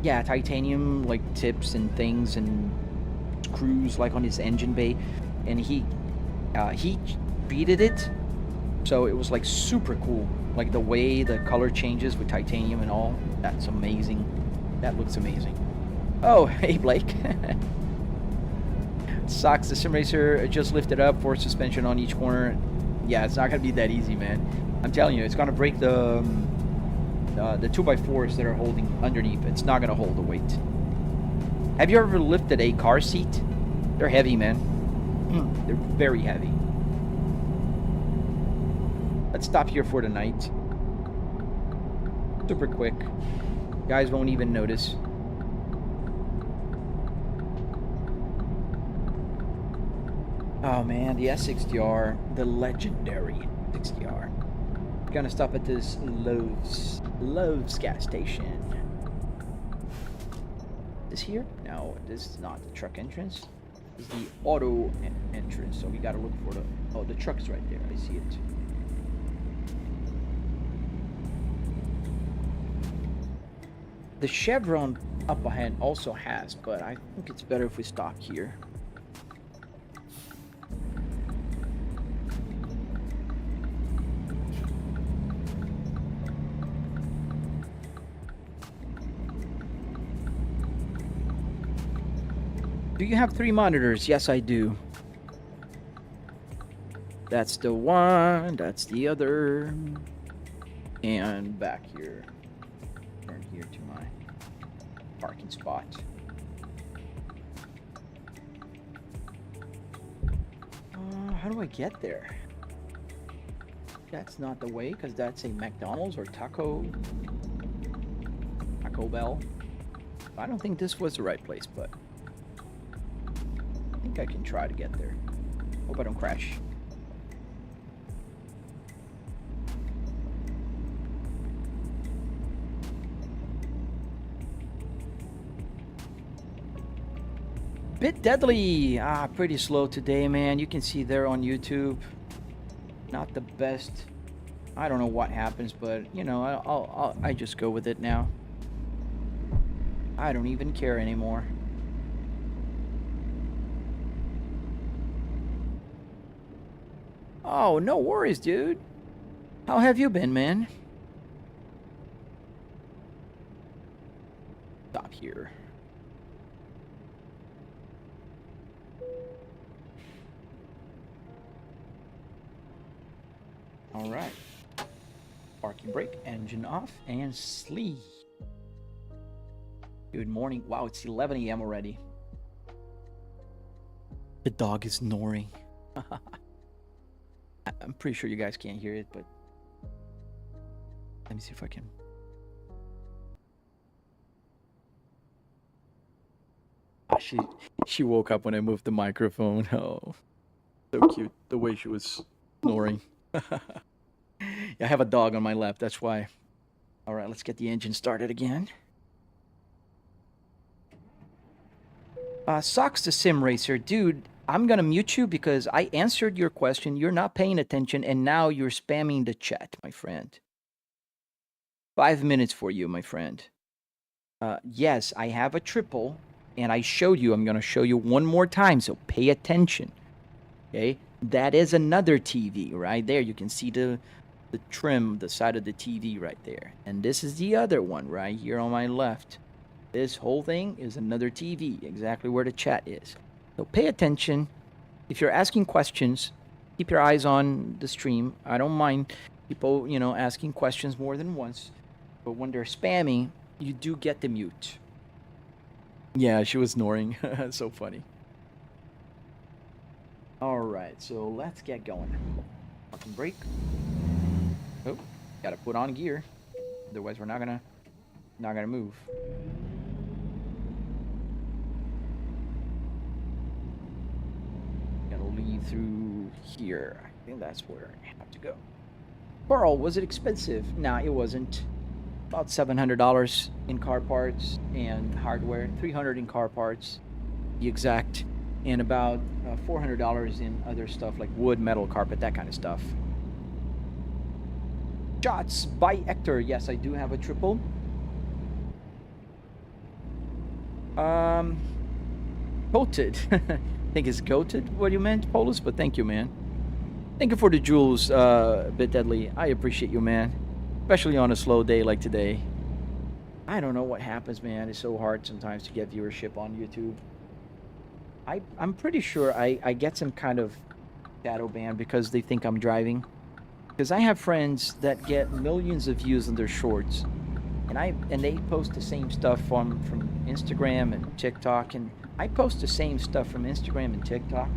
Yeah, titanium like tips and things and screws like on his engine bay, and he beaded it, so it was like super cool. Like the way the color changes with titanium and all. That's amazing. That looks amazing. Oh, hey Blake. Sucks. The sim racer just lifted up for suspension on each corner. Yeah, it's not gonna be that easy, man. I'm telling you, it's gonna break the 2x4s that are holding underneath. It's not gonna hold the weight. Have you ever lifted a car seat? They're heavy, man. They're very heavy. Let's stop here for the night. Super quick. Guys won't even notice. Oh man, the S60R, the legendary 60R. Gonna stop at this Lowe's gas station. This here? No, this is not the truck entrance. This is the auto entrance. So we gotta look for the. Oh, the truck's right there. I see it. The Chevron up ahead also has, but I think it's better if we stop here. Do you have 3 monitors? Yes, I do. That's the one, that's the other. And back here. Turn here to my parking spot. How do I get there? That's not the way, because that's a McDonald's or Taco Bell. I don't think this was the right place, but I think I can try to get there. Hope I don't crash. Bit deadly. Pretty slow today, man. You can see there on YouTube. Not the best. I don't know what happens, but you know, I just go with it now. I don't even care anymore. Oh, no worries, dude. How have you been, man? Stop here. All right. Parking brake, engine off, and sleep. Good morning. Wow, it's 11 a.m. already. The dog is snoring. I'm pretty sure you guys can't hear it, but let me see if I can. She woke up when I moved the microphone. Oh, so cute the way she was snoring. Yeah, I have a dog on my lap, that's why. All right, let's get the engine started again. Sucks the sim racer, dude. I'm gonna mute you because I answered your question. You're not paying attention, and now you're spamming the chat, my friend. 5 minutes for you, my friend. Yes, I have a triple, and I showed you. I'm gonna show you one more time, so pay attention. Okay, that is another TV right there. You can see the trim, the side of the TV right there, and this is the other one right here on my left. This whole thing is another TV, exactly where the chat is. So pay attention. If you're asking questions, keep your eyes on the stream. I don't mind people, you know, asking questions more than once. But when they're spamming, you do get the mute. Yeah, she was snoring. So funny. All right, so let's get going. Parking brake. Oh, gotta put on gear. Otherwise, we're not gonna move. Lead through here. I think that's where I have to go. Carl, was it expensive? Nah, it wasn't. About $700 in car parts and hardware, $300 in car parts, the exact, and about $400 in other stuff like wood, metal, carpet, that kind of stuff. Shots by Hector. Yes, I do have a triple. Coated. I think it's goated what you meant, Polus, but thank you, man. Thank you for the jewels, Bit Deadly. I appreciate you, man. Especially on a slow day like today. I don't know what happens, man. It's so hard sometimes to get viewership on YouTube. I'm pretty sure I get some kind of shadow ban because they think I'm driving. Because I have friends that get millions of views on their shorts. And they post the same stuff from Instagram and TikTok. And I post the same stuff from Instagram and TikTok.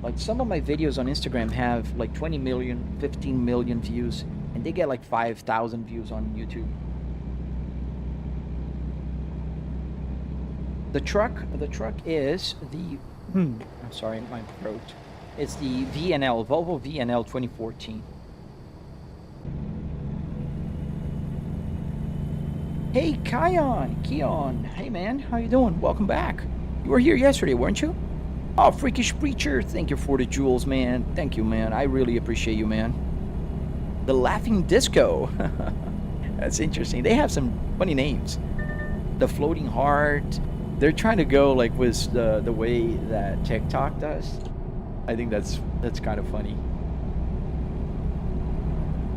Like some of my videos on Instagram have like 20 million, 15 million views. And they get like 5,000 views on YouTube. The truck is the, I'm sorry, my throat. It's the VNL, Volvo VNL 2014. Hey, Keon. Hey, man, how you doing? Welcome back. You were here yesterday, weren't you? Oh, Freakish Preacher, thank you for the jewels, man. Thank you, man. I really appreciate you, man. The Laughing Disco. That's interesting. They have some funny names. The Floating Heart. They're trying to go like with the way that TikTok does. I think that's kind of funny.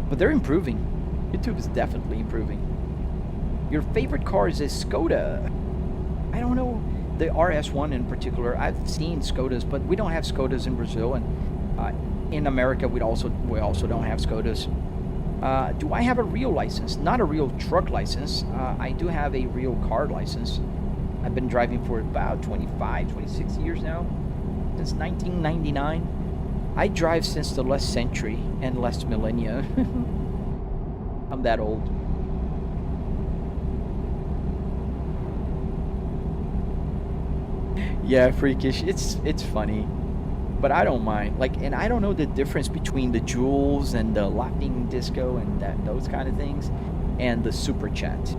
But they're improving. YouTube is definitely improving. Your favorite cars is Skoda. I don't know the RS1 in particular. I've seen Skodas, but we don't have Skodas in Brazil, and in America we also don't have Skodas. Do I have a real license? Not a real truck license. I do have a real car license. I've been driving for about 25, 26 years now, since 1999. I drive since the last century and last millennia. I'm that old. Yeah, Freakish. It's funny, but I don't mind. Like, and I don't know the difference between the jewels and the laughing disco and those kind of things, and the super chat.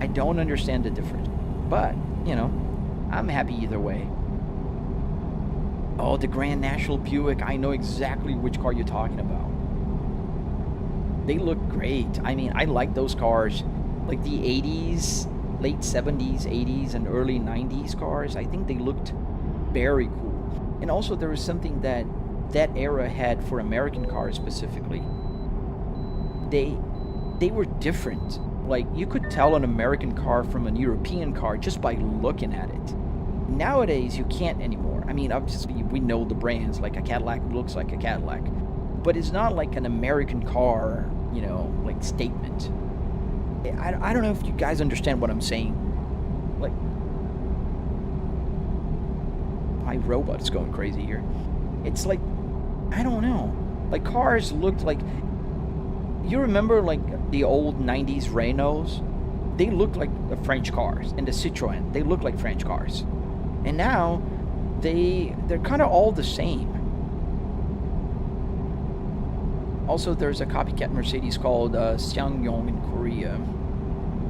I don't understand the difference, but you know, I'm happy either way. Oh, the Grand National Buick. I know exactly which car you're talking about. They look great. I mean, I like those cars, like the 80s. Late 70s, 80s, and early 90s cars. I think they looked very cool. And also there was something that era had for American cars specifically. They were different. Like, you could tell an American car from an European car just by looking at it. Nowadays, you can't anymore. I mean, obviously, we know the brands. Like, a Cadillac looks like a Cadillac. But it's not like an American car, you know, like, statement. I don't know if you guys understand what I'm saying. Like, my robot is going crazy here. It's like, I don't know. Like, cars looked like, you remember like the old 90s Renaults? They looked like the French cars. And the Citroën, they look like French cars. And now they're kind of all the same. Also, there's a copycat Mercedes called Ssangyong in Korea.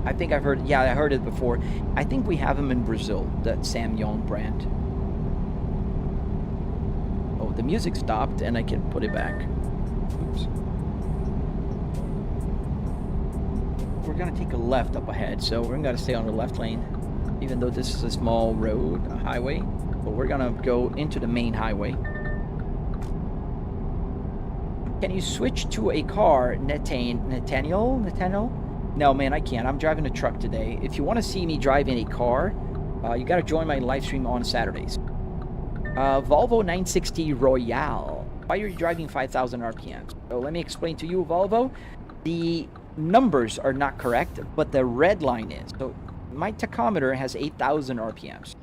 I think I've heard, yeah, I heard it before. I think we have them in Brazil, that Ssangyong brand. Oh, the music stopped and I can put it back. Oops. We're gonna take a left up ahead, so we're gonna stay on the left lane. Even though this is a small road, a highway, but we're gonna go into the main highway. Can you switch to a car, Nathaniel? No, man, I can't. I'm driving a truck today. If you want to see me driving a car, you got to join my live stream on Saturdays. Volvo 960 Royale. Why are you driving 5,000 RPMs? So let me explain to you, Volvo. The numbers are not correct, but the red line is. So my tachometer has 8,000 RPMs,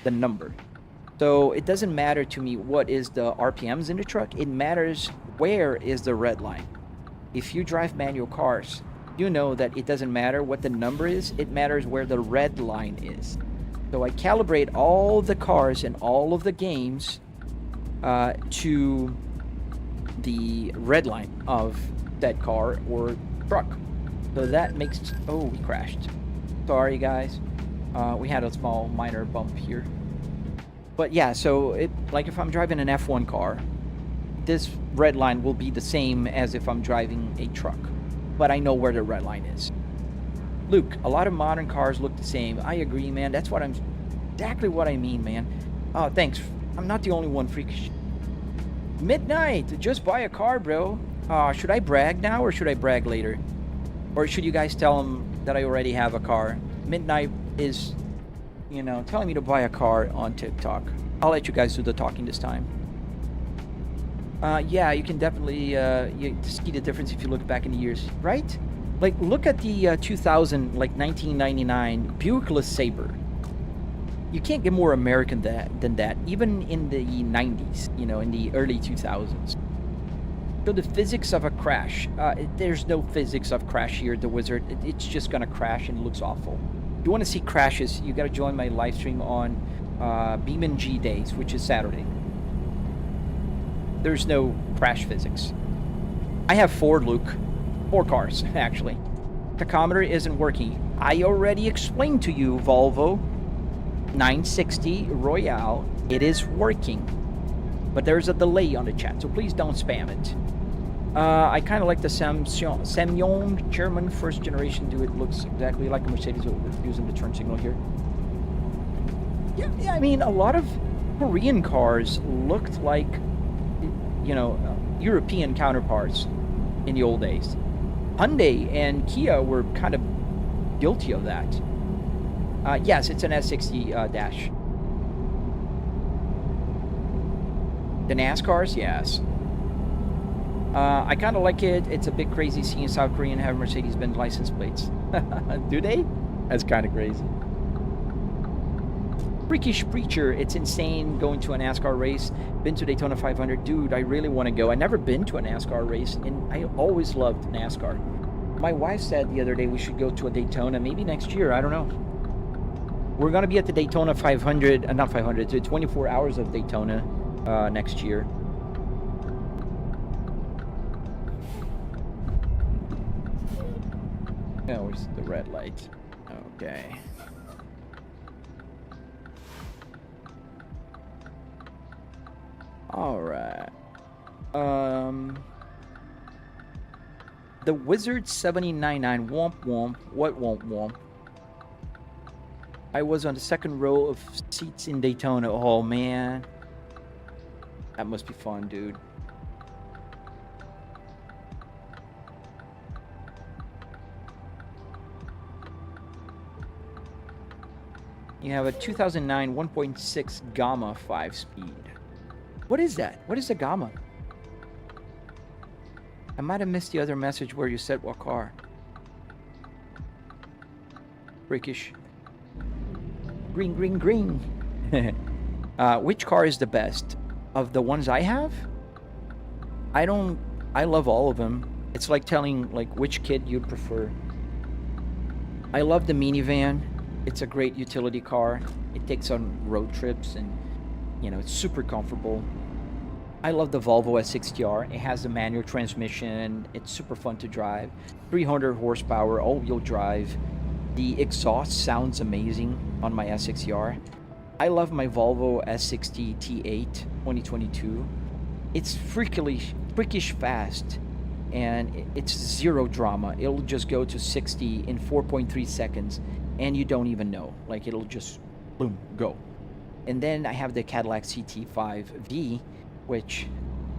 the number. So it doesn't matter to me what is the RPMs in the truck. It matters where is the red line. If you drive manual cars, you know that it doesn't matter what the number is. It matters where the red line is. So I calibrate all the cars in all of the games to the red line of that car or truck. So that makes... Oh, we crashed. Sorry, guys. We had a small minor bump here. But yeah, so like if I'm driving an F1 car, this red line will be the same as if I'm driving a truck. But I know where the red line is. Luke, a lot of modern cars look the same. I agree, man. That's what exactly what I mean, man. Oh, thanks. I'm not the only one, freakish. Midnight, just buy a car, bro. Should I brag now or should I brag later? Or should you guys tell them that I already have a car? Midnight is, you know, telling me to buy a car on TikTok. I'll let you guys do the talking this time. Yeah, you can definitely you see the difference if you look back in the years, right? Like, look at the 2000, like 1999 Buick LeSabre. You can't get more American than that, even in the 90s, you know, in the early 2000s. So the physics of a crash, there's no physics of crash here, the Wizard. It's just gonna crash and it looks awful. If you want to see crashes, you gotta join my live stream on BeamNG days, which is Saturday. There's no crash physics. I have 4, Luke. 4 cars, actually. Tachometer isn't working. I already explained to you, Volvo 960 Royale. It is working. But there's a delay on the chat, so please don't spam it. I kind of like the Semyon German first generation do. It looks exactly like a Mercedes using the turn signal here. Yeah, I mean, a lot of Korean cars looked like, you know, European counterparts in the old days. Hyundai and Kia were kind of guilty of that. Yes, it's an S60 dash. The NASCARs, yes. I kind of like it. It's a bit crazy seeing South Korean have Mercedes-Benz license plates. Do they? That's kind of crazy. Freakish Preacher, it's insane going to a NASCAR race. Been to Daytona 500. Dude, I really want to go. I've never been to a NASCAR race, and I always loved NASCAR. My wife said the other day we should go to a Daytona, maybe next year. I don't know. We're going to be at the Daytona 500, not 500, the 24 hours of Daytona next year. Oh, where's the red light? Okay. All right. The Wizard 799 womp womp. What womp womp? I was on the second row of seats in Daytona. Oh man, that must be fun, dude. You have a 2009 1.6 Gamma 5-speed. What is that? What is the Gamma? I might have missed the other message where you said what car. Freakish. Green, green, green. Which car is the best? Of the ones I have? I love all of them. It's like telling, like, which kid you'd prefer. I love the minivan. It's a great utility car. It takes on road trips and, you know, it's super comfortable. I love the Volvo S60R. It has a manual transmission. It's super fun to drive. 300 horsepower, all-wheel drive. The exhaust sounds amazing on my S60R. I love my Volvo S60 T8 2022. It's freakish fast, and it's zero drama. It'll just go to 60 in 4.3 seconds, and you don't even know. Like, it'll just, boom, go. And then I have the Cadillac CT5V, which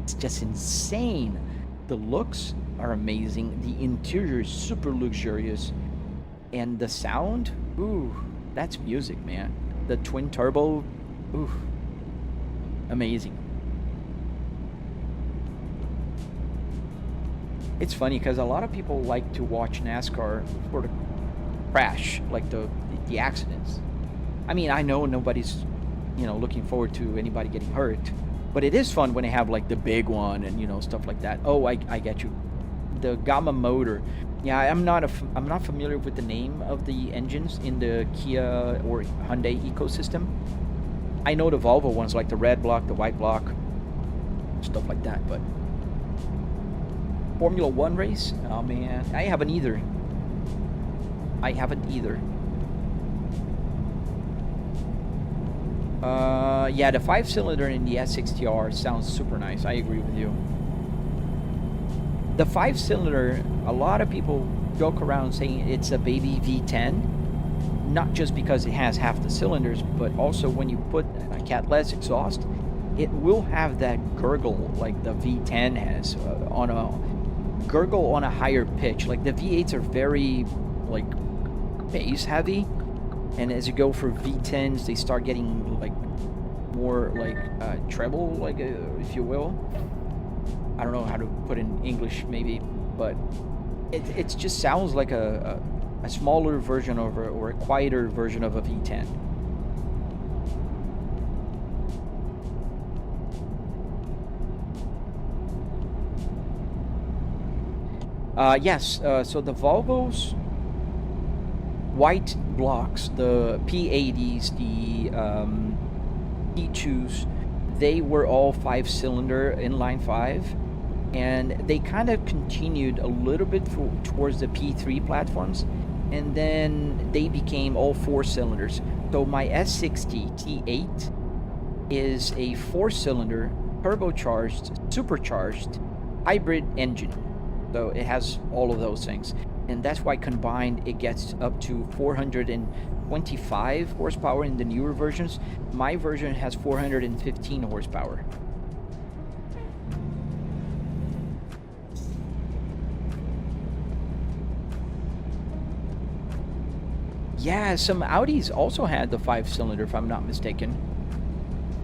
is just insane. The looks are amazing. The interior is super luxurious. And the sound, ooh, that's music, man. The twin turbo, ooh, amazing. It's funny because a lot of people like to watch NASCAR for the crash, like the accidents. I mean, I know nobody's, you know, looking forward to anybody getting hurt, but it is fun when they have like the big one and, you know, stuff like that. Oh, I get you. The Gamma motor. Yeah, I'm not familiar with the name of the engines in the Kia or Hyundai ecosystem. I know the Volvo ones, like the red block, the white block, stuff like that, but Formula One race? Oh man, I haven't either. I haven't either. Yeah, the 5-cylinder in the S60R sounds super nice. I agree with you. The 5-cylinder, a lot of people joke around saying it's a baby V10, not just because it has half the cylinders, but also when you put a catless exhaust, it will have that gurgle like the V10 has, on a gurgle on a higher pitch. Like the V8s are very like bass heavy, and as you go for V10s, they start getting like more like treble, like if you will. I don't know how to put in English maybe, but it just sounds like a smaller version of or a quieter version of a V10. Yes, so the Volvo's white blocks, the P80s, the P2s, they were all 5-cylinder inline 5, and they kind of continued a little bit towards the P3 platforms, and then they became all 4-cylinders. So my S60 T8 is a 4-cylinder, turbocharged, supercharged hybrid engine. So it has all of those things, and that's why combined it gets up to 425 horsepower in the newer versions. My version has 415 horsepower. Yeah, some Audis also had the 5-cylinder, if I'm not mistaken.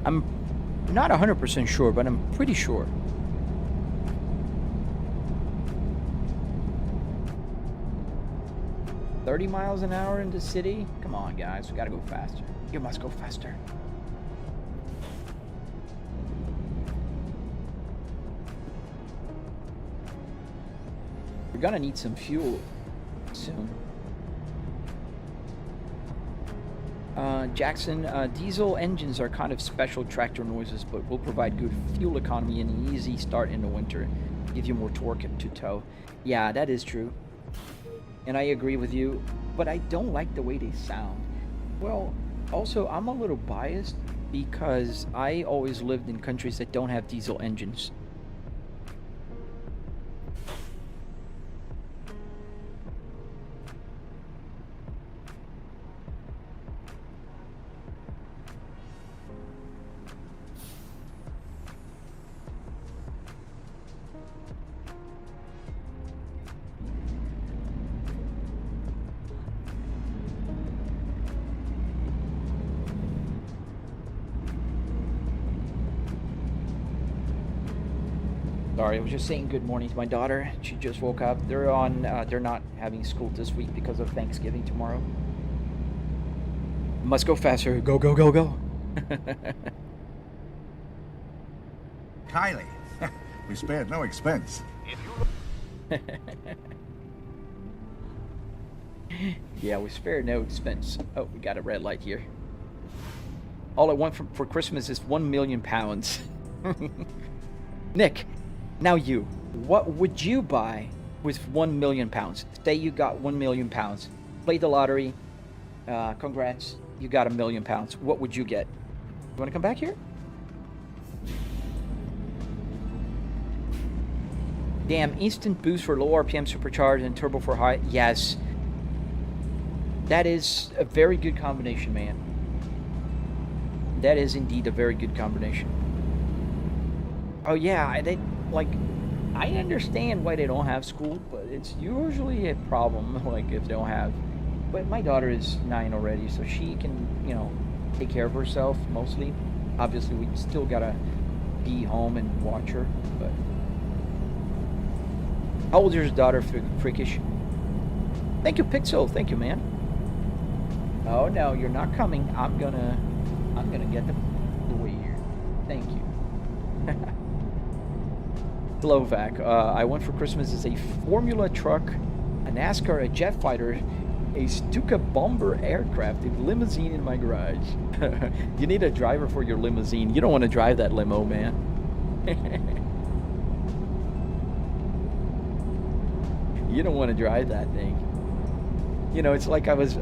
I'm not 100% sure, but I'm pretty sure. $30 miles an hour in the city? Come on, guys, we gotta go faster. You must go faster. We're gonna need some fuel soon. Jackson, diesel engines are kind of special tractor noises, but will provide good fuel economy and an easy start in the winter. Give you more torque to tow. Yeah, that is true. And I agree with you, but I don't like the way they sound. Well, also, I'm a little biased because I always lived in countries that don't have diesel engines. Sorry, I was just saying good morning to my daughter. She just woke up. They're on. They're not having school this week because of Thanksgiving tomorrow. Must go faster. Go, go, go, go. Kylie, we spared no expense. Yeah, we spared no expense. Oh, we got a red light here. All I want for Christmas is 1 million pounds. Nick. Now you, what would you buy with 1 million pounds? Say you got 1 million pounds. Play the lottery. Congrats, you got 1 million pounds. What would you get? You want to come back here? Damn, instant boost for low RPM supercharged and turbo for high. Yes. That is a very good combination, man. That is indeed a very good combination. Oh yeah, I understand why they don't have school, but it's usually a problem, like, if they don't have. But my daughter is 9 already, so she can, you know, take care of herself, mostly. Obviously, we still gotta be home and watch her, but... How old is your daughter, Freakish? Thank you, Pixel. Thank you, man. Oh, no, you're not coming. I'm gonna get the way here. Thank you. Slovak. I went for Christmas as a Formula truck, a NASCAR, a jet fighter, a Stuka bomber aircraft, a limousine in my garage. You need a driver for your limousine. You don't want to drive that limo, man. You don't want to drive that thing. You know, it's like I was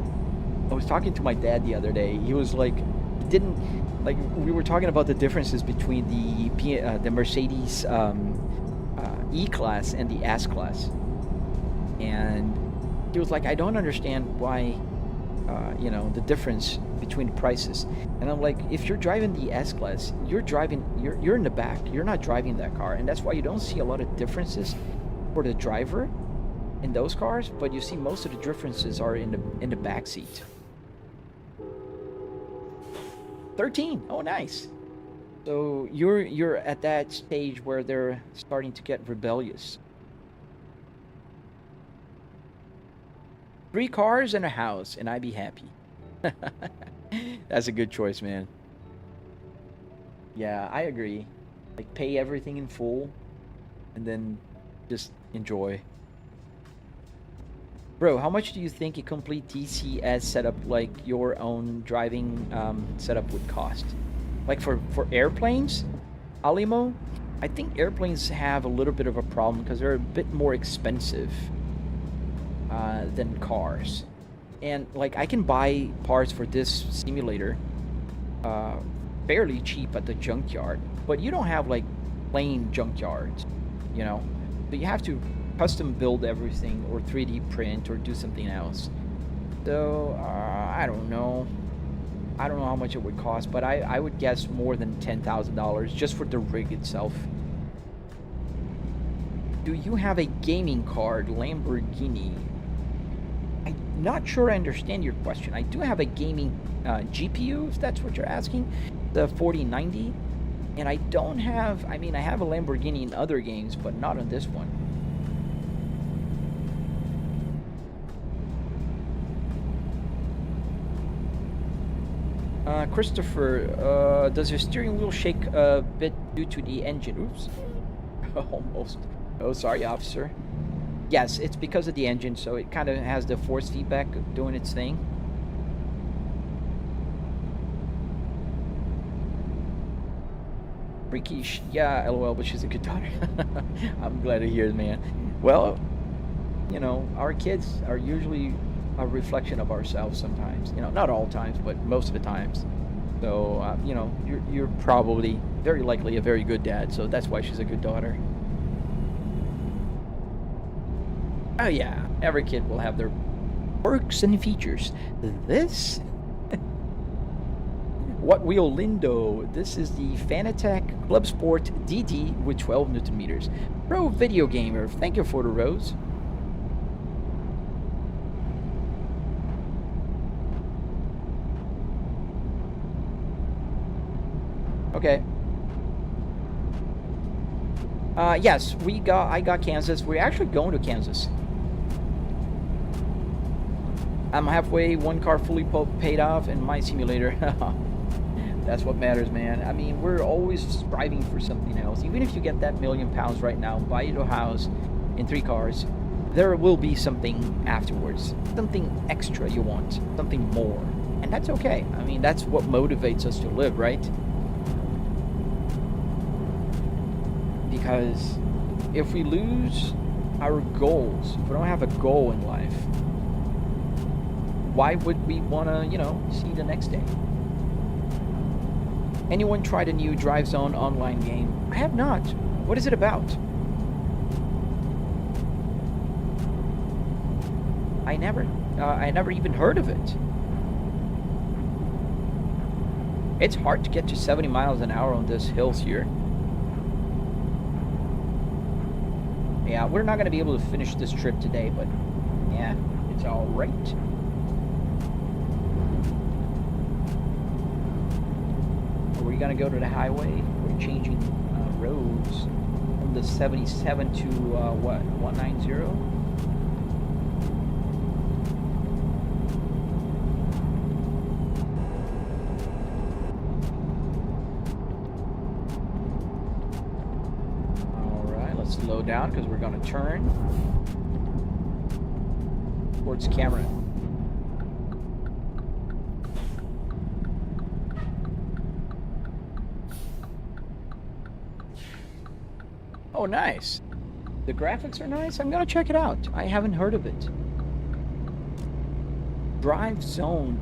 talking to my dad the other day. He was like, we were talking about the differences between the Mercedes E-Class and the S-Class. And he was like, I don't understand why, the difference between prices. And I'm like, if you're driving the S-Class, you're in the back. You're not driving that car. And that's why you don't see a lot of differences for the driver in those cars, but you see most of the differences are in the back seat. 13. Oh, nice. So you're at that stage where they're starting to get rebellious. 3 cars and a house, and I'd be happy. That's a good choice, man. Yeah, I agree. Like, pay everything in full, and then just enjoy. Bro, how much do you think a complete DCS setup like your own driving setup would cost? Like for airplanes, Alimo, I think airplanes have a little bit of a problem because they're a bit more expensive than cars. And like I can buy parts for this simulator fairly cheap at the junkyard, but you don't have like plain junkyards, you know? So you have to custom build everything or 3D print or do something else. So I don't know how much it would cost, but I would guess more than $10,000 just for the rig itself. Do you have a gaming card, Lamborghini? I'm not sure I understand your question. I do have a gaming GPU, if that's what you're asking, the 4090, and I don't have, I have a Lamborghini in other games, but not on this one. Christopher, does your steering wheel shake a bit due to the engine? Oops. Almost. Oh, sorry, officer. Yes, it's because of the engine, so it kind of has the force feedback doing its thing. Rikish, yeah, LOL, but she's a good daughter. I'm glad to hear it, man. Well, you know, our kids are usually a reflection of ourselves sometimes. You know, not all times, but most of the times. So, you know, you're probably, very likely, a very good dad, so that's why she's a good daughter. Oh yeah, every kid will have their perks and features. This? What wheel Lindo? This is the Fanatec Clubsport DD with 12 Newton meters. Pro video gamer, thank you for the rose. Okay. Yes, I got Kansas. We're actually going to Kansas. I'm halfway, one car fully paid off, and my simulator. That's what matters, man. I mean, we're always striving for something else. Even if you get that £1,000,000 right now, buy you a house in 3 cars, there will be something afterwards. Something extra you want. Something more. And that's okay. I mean, that's what motivates us to live, right? Because if we lose our goals, if we don't have a goal in life, why would we want to, you know, see the next day? Anyone tried a new Drive Zone online game? I have not. What is it about? I never even heard of it. It's hard to get to 70 miles an hour on this hills here. Yeah, we're not going to be able to finish this trip today, but yeah, it's all right. We're going to go to the highway. We're changing roads from the 77 to what, 190? Slow down because we're going to turn towards Cameron. Oh, nice. The graphics are nice. I'm gonna check it out. I haven't heard of it. Drive Zone.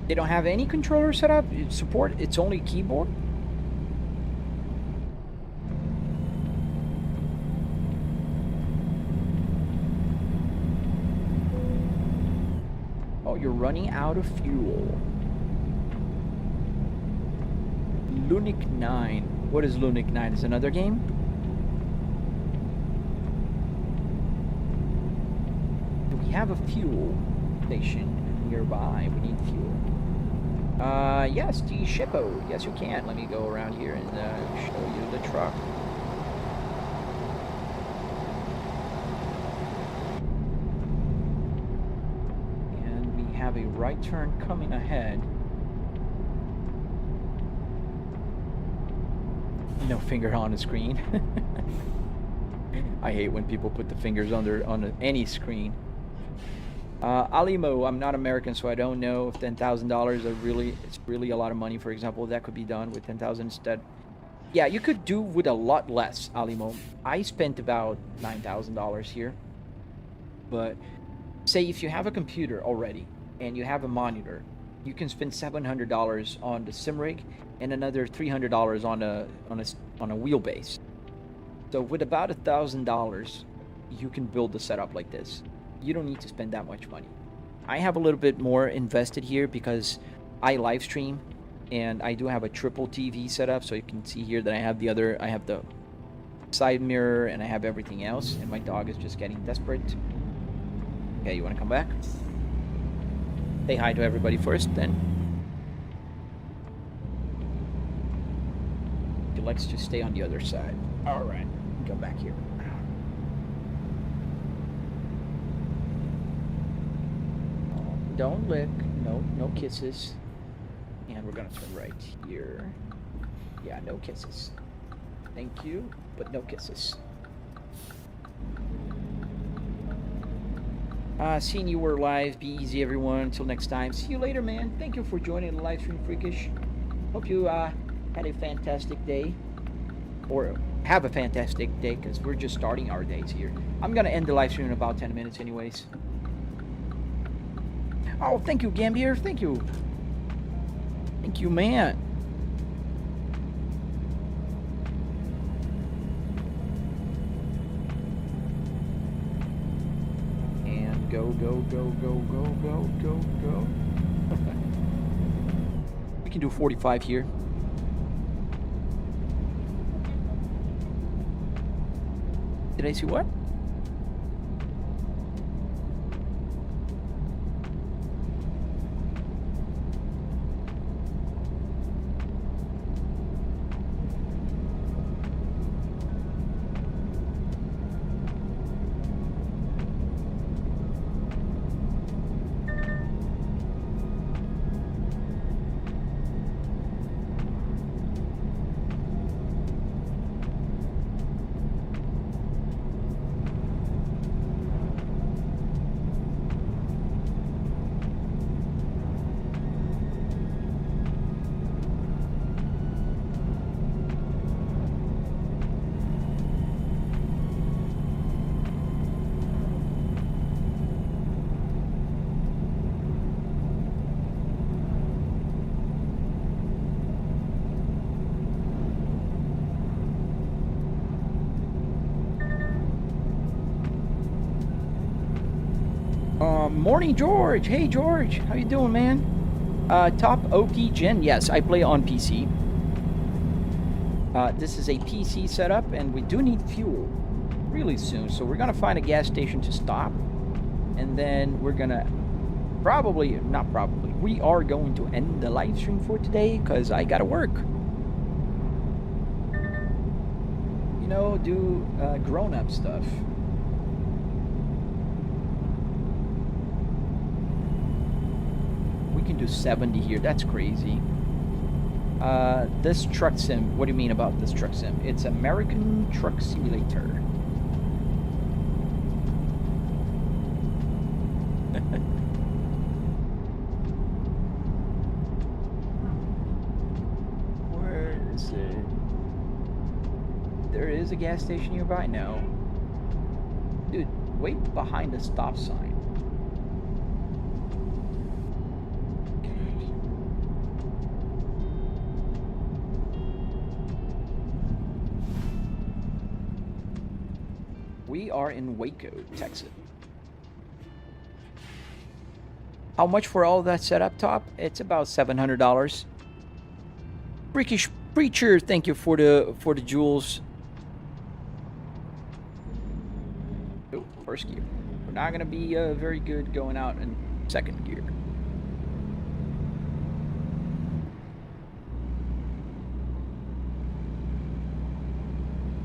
They don't have any controller set up? Support, it's only keyboard? Oh, you're running out of fuel. Lunik 9. What is Lunik 9? Is another game? Do we have a fuel station nearby? We need fuel. Yes, D Shippo. Yes, you can. Let me go around here and show you the truck. And we have a right turn coming ahead. No finger on the screen. I hate when people put the fingers on any screen. Alimo, I'm not American, so I don't know if $10,000 it's really a lot of money. For example, that could be done with 10,000 instead. Yeah, you could do with a lot less, Alimo. I spent about $9,000 here. But say if you have a computer already and you have a monitor, you can spend $700 on the sim rig and another $300 on a wheelbase. So with about $1,000, you can build a setup like this. You don't need to spend that much money. I have a little bit more invested here because I live stream and I do have a triple TV setup, so you can see here that I have the side mirror and I have everything else, and my dog is just getting desperate. Okay, you want to come back? Say hi to everybody first, then. He likes to stay on the other side. All right, come back here. Don't lick. No kisses. And we're gonna turn right here. Yeah, no kisses. Thank you, but no kisses. Seeing you were live. Be easy, everyone. Until next time. See you later, man. Thank you for joining the live stream, Freakish. Hope you had a fantastic day. Or have a fantastic day, because we're just starting our days here. I'm gonna end the live stream in about 10 minutes anyways. Oh, thank you, Gambier. Thank you. Thank you, man. And go. We can do 45 here. Did I see what? Morning, George. Hey, George. How you doing, man? Top OP Gen. Yes, I play on PC. This is a PC setup, and we do need fuel really soon. So we're going to find a gas station to stop. And then we're going to we are going to end the live stream for today because I got to work. You know, do grown-up stuff. Can do 70 here. That's crazy. This truck sim, what do you mean about this truck sim? It's American Truck Simulator. there is a gas station nearby? No. Dude, wait behind the stop sign. We are in Waco, Texas. How much for all that setup, Top? It's about $700. Freakish Preacher, thank you for the jewels. Oh, first gear. We're not gonna be very good going out in second gear.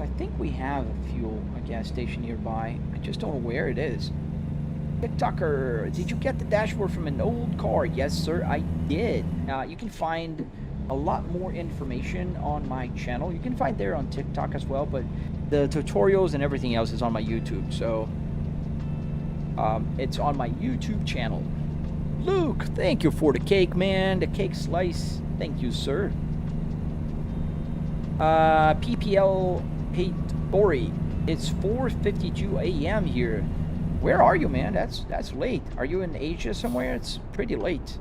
I think we have a gas station nearby. I just don't know where it is. TikToker, did you get the dashboard from an old car? Yes, sir, I did. You can find a lot more information on my channel. You can find there on TikTok as well, but the tutorials and everything else is on my YouTube. So it's on my YouTube channel. Luke, thank you for the cake, man. The cake slice. Thank you, sir. PPL Tori. It's 4:52 a.m. here. Where are you, man? That's late. Are you in Asia somewhere? It's pretty late.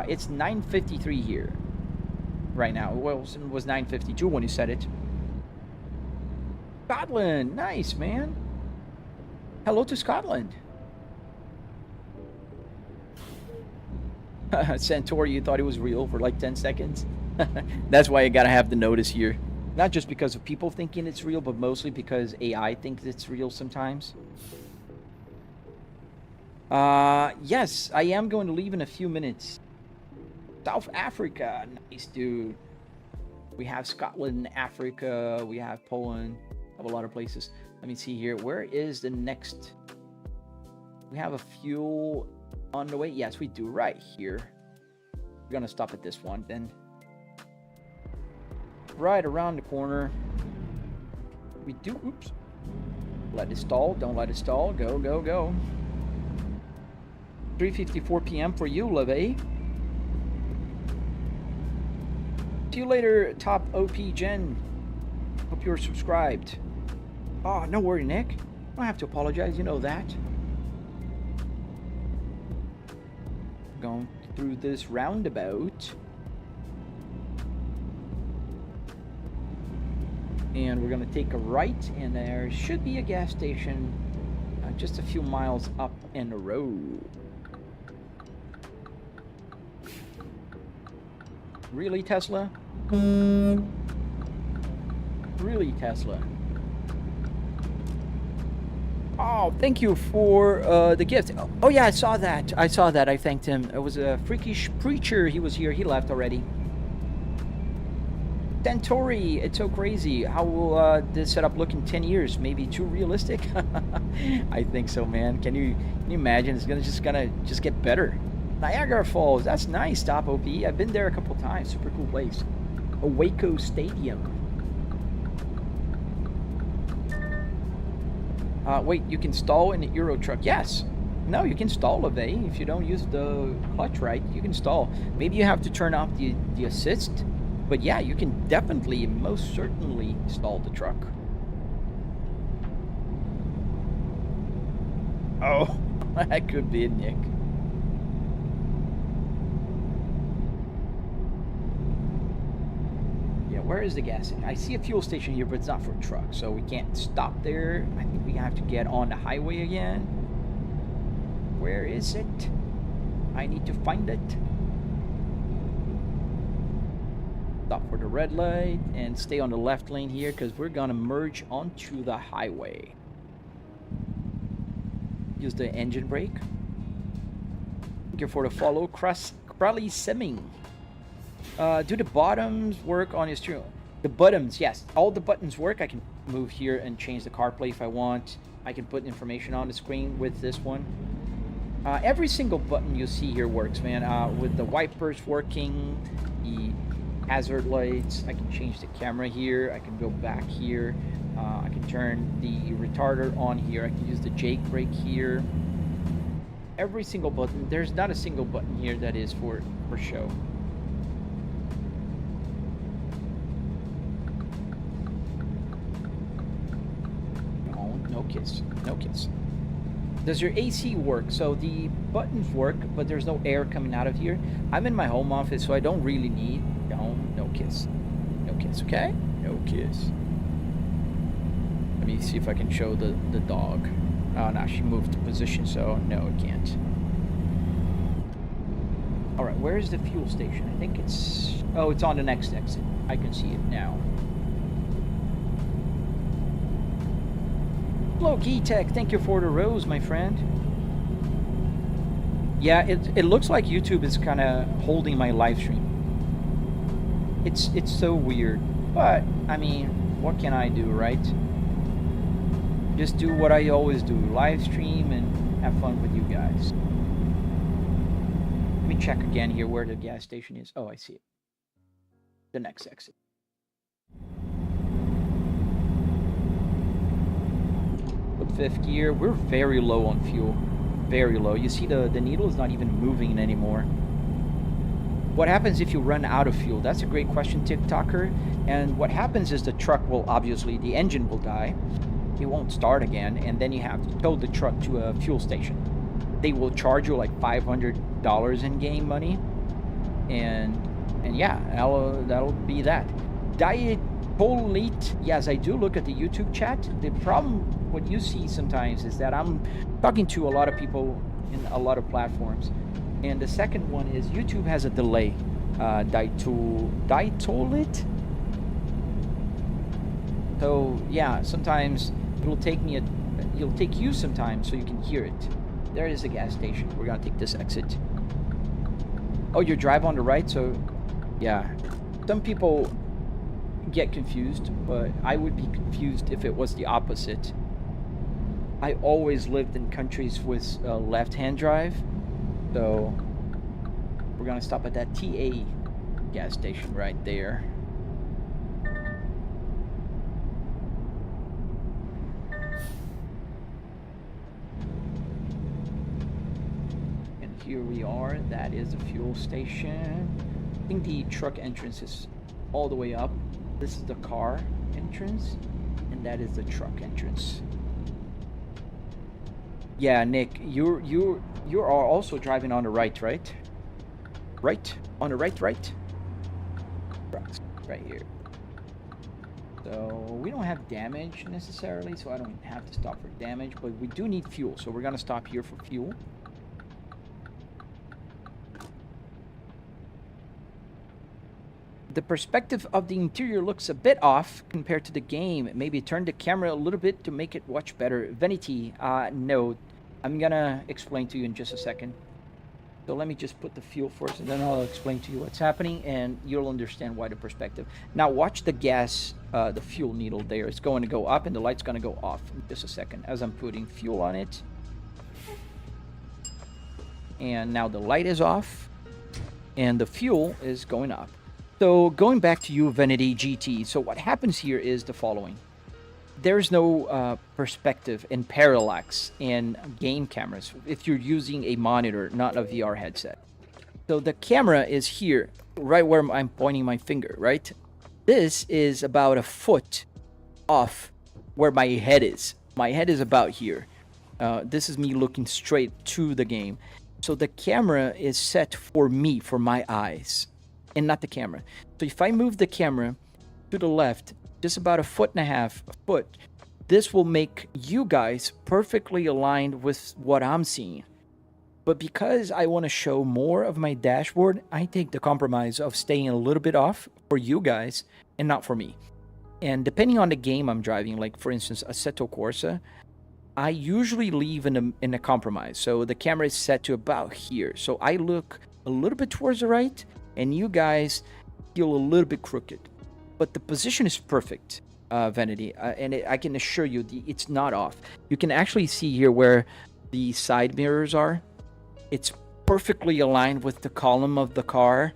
It's 9:53 here right now. Well, it was 9:52 when you said it. Scotland, nice, man. Hello to Scotland. Centauri, you thought it was real for like 10 seconds? That's why you gotta have the notice here. Not just because of people thinking it's real, but mostly because AI thinks it's real sometimes. Yes, I am going to leave in a few minutes. South Africa, nice, dude. We have Scotland, Africa, we have Poland, we have a lot of places. Let me see here. Where is the next? We have a fuel on the way. Yes, we do, right here. We're gonna stop at this one then. Right around the corner. We do, oops. Let it stall, don't let it stall. Go, go, go. 3:54 p.m. for you, Leve. See you later, Top OP Gen. Hope you're subscribed. Oh, no worry, Nick. I don't have to apologize, you know that. Going through this roundabout. And we're gonna take a right, and there should be a gas station just a few miles up in the road. Really, Tesla? Really, Tesla? Oh, thank you for the gift. Oh yeah, I saw that. I saw that. I thanked him. It was a freakish preacher. He was here. He left already. Centauri, it's so crazy. How will this setup look in 10 years? Maybe too realistic? I think so, man. Can you imagine? It's gonna just get better. Niagara Falls, that's nice, Top OP. I've been there a couple times. Super cool place. A Waco Stadium. Wait, you can stall in the Euro truck. Yes. No, you can stall, Ave. If you don't use the clutch right, you can stall. Maybe you have to turn off the assist. But yeah, you can definitely, most certainly, stall the truck. Oh, that could be it, Nick. Yeah, where is the gas station? I see a fuel station here, but it's not for trucks, so we can't stop there. I think we have to get on the highway again. Where is it? I need to find it. Stop for the red light and stay on the left lane here because we're gonna merge onto the highway. Use the engine brake. Thank you for the follow. Crowley Semming. Do the bottoms work on your steering? The buttons, yes. All the buttons work. I can move here and change the CarPlay if I want. I can put information on the screen with this one. Every single button you see here works, man. With the wipers working, the hazard lights, I can change the camera here, I can go back here, I can turn the retarder on here, I can use the Jake brake here. Every single button, there's not a single button here that is for show. kiss. No kiss. Does your AC work? So the buttons work, but there's no air coming out of here. I'm in my home office, so I don't really need no kiss. No kiss, okay? No kiss. Let me see if I can show the dog. Oh, no, she moved the position, so no, it can't. All right, where is the fuel station? I think it's... Oh, it's on the next exit. I can see it now. Hello, Tech. Thank you for the rose, my friend. Yeah, it looks like YouTube is kind of holding my live stream. It's so weird, but I mean, what can I do, right? Just do what I always do: live stream and have fun with you guys. Let me check again here where the gas station is. Oh, I see it. The next exit. Fifth gear. We're very low on fuel. Very low. You see the needle is not even moving anymore. What happens if you run out of fuel? That's a great question, TikToker. And what happens is the truck will obviously, the engine will die. It won't start again, and then you have to tow the truck to a fuel station. They will charge you like $500 in game money, and yeah, that'll be that. Diet Polite. Yes, I do look at the YouTube chat. The problem, what you see sometimes, is that I'm talking to a lot of people in a lot of platforms, and the second one is YouTube has a delay. Dietolit. So yeah, sometimes it'll take me it'll take you some time so you can hear it. There is a gas station. We're gonna take this exit. Oh, you drive on the right, so yeah. Some people get confused, but I would be confused if it was the opposite. I always lived in countries with left-hand drive, so we're gonna stop at that TA gas station right there. And here we are. That is the fuel station. I think the truck entrance is all the way up. This is the car entrance, and that is the truck entrance. Yeah, Nick, you are also driving on the right, right? Right? On the right? Right here. So we don't have damage necessarily, so I don't have to stop for damage, but we do need fuel, so we're gonna stop here for fuel. The perspective of the interior looks a bit off compared to the game. Maybe turn the camera a little bit to make it watch better. Vanity, no. I'm gonna explain to you in just a second. So let me just put the fuel first, and then I'll explain to you what's happening, and you'll understand why the perspective. Now watch the gas, the fuel needle there. It's going to go up, and the light's going to go off in just a second as I'm putting fuel on it. And now the light is off, and the fuel is going up. So going back to you, Vanity GT. So what happens here is the following. There's no perspective and parallax in game cameras if you're using a monitor, not a VR headset. So the camera is here, right where I'm pointing my finger, right? This is about a foot off where my head is. My head is about here. This is me looking straight to the game. So the camera is set for me, for my eyes, and not the camera. So if I move the camera to the left, just about 1.5 foot, this will make you guys perfectly aligned with what I'm seeing. But because I want to show more of my dashboard, I take the compromise of staying a little bit off for you guys and not for me. And depending on the game I'm driving, like for instance, Assetto Corsa, I usually leave in a compromise. So the camera is set to about here. So I look a little bit towards the right, and you guys feel a little bit crooked. But the position is perfect, Vanity, and I can assure you it's not off. You can actually see here where the side mirrors are. It's perfectly aligned with the column of the car.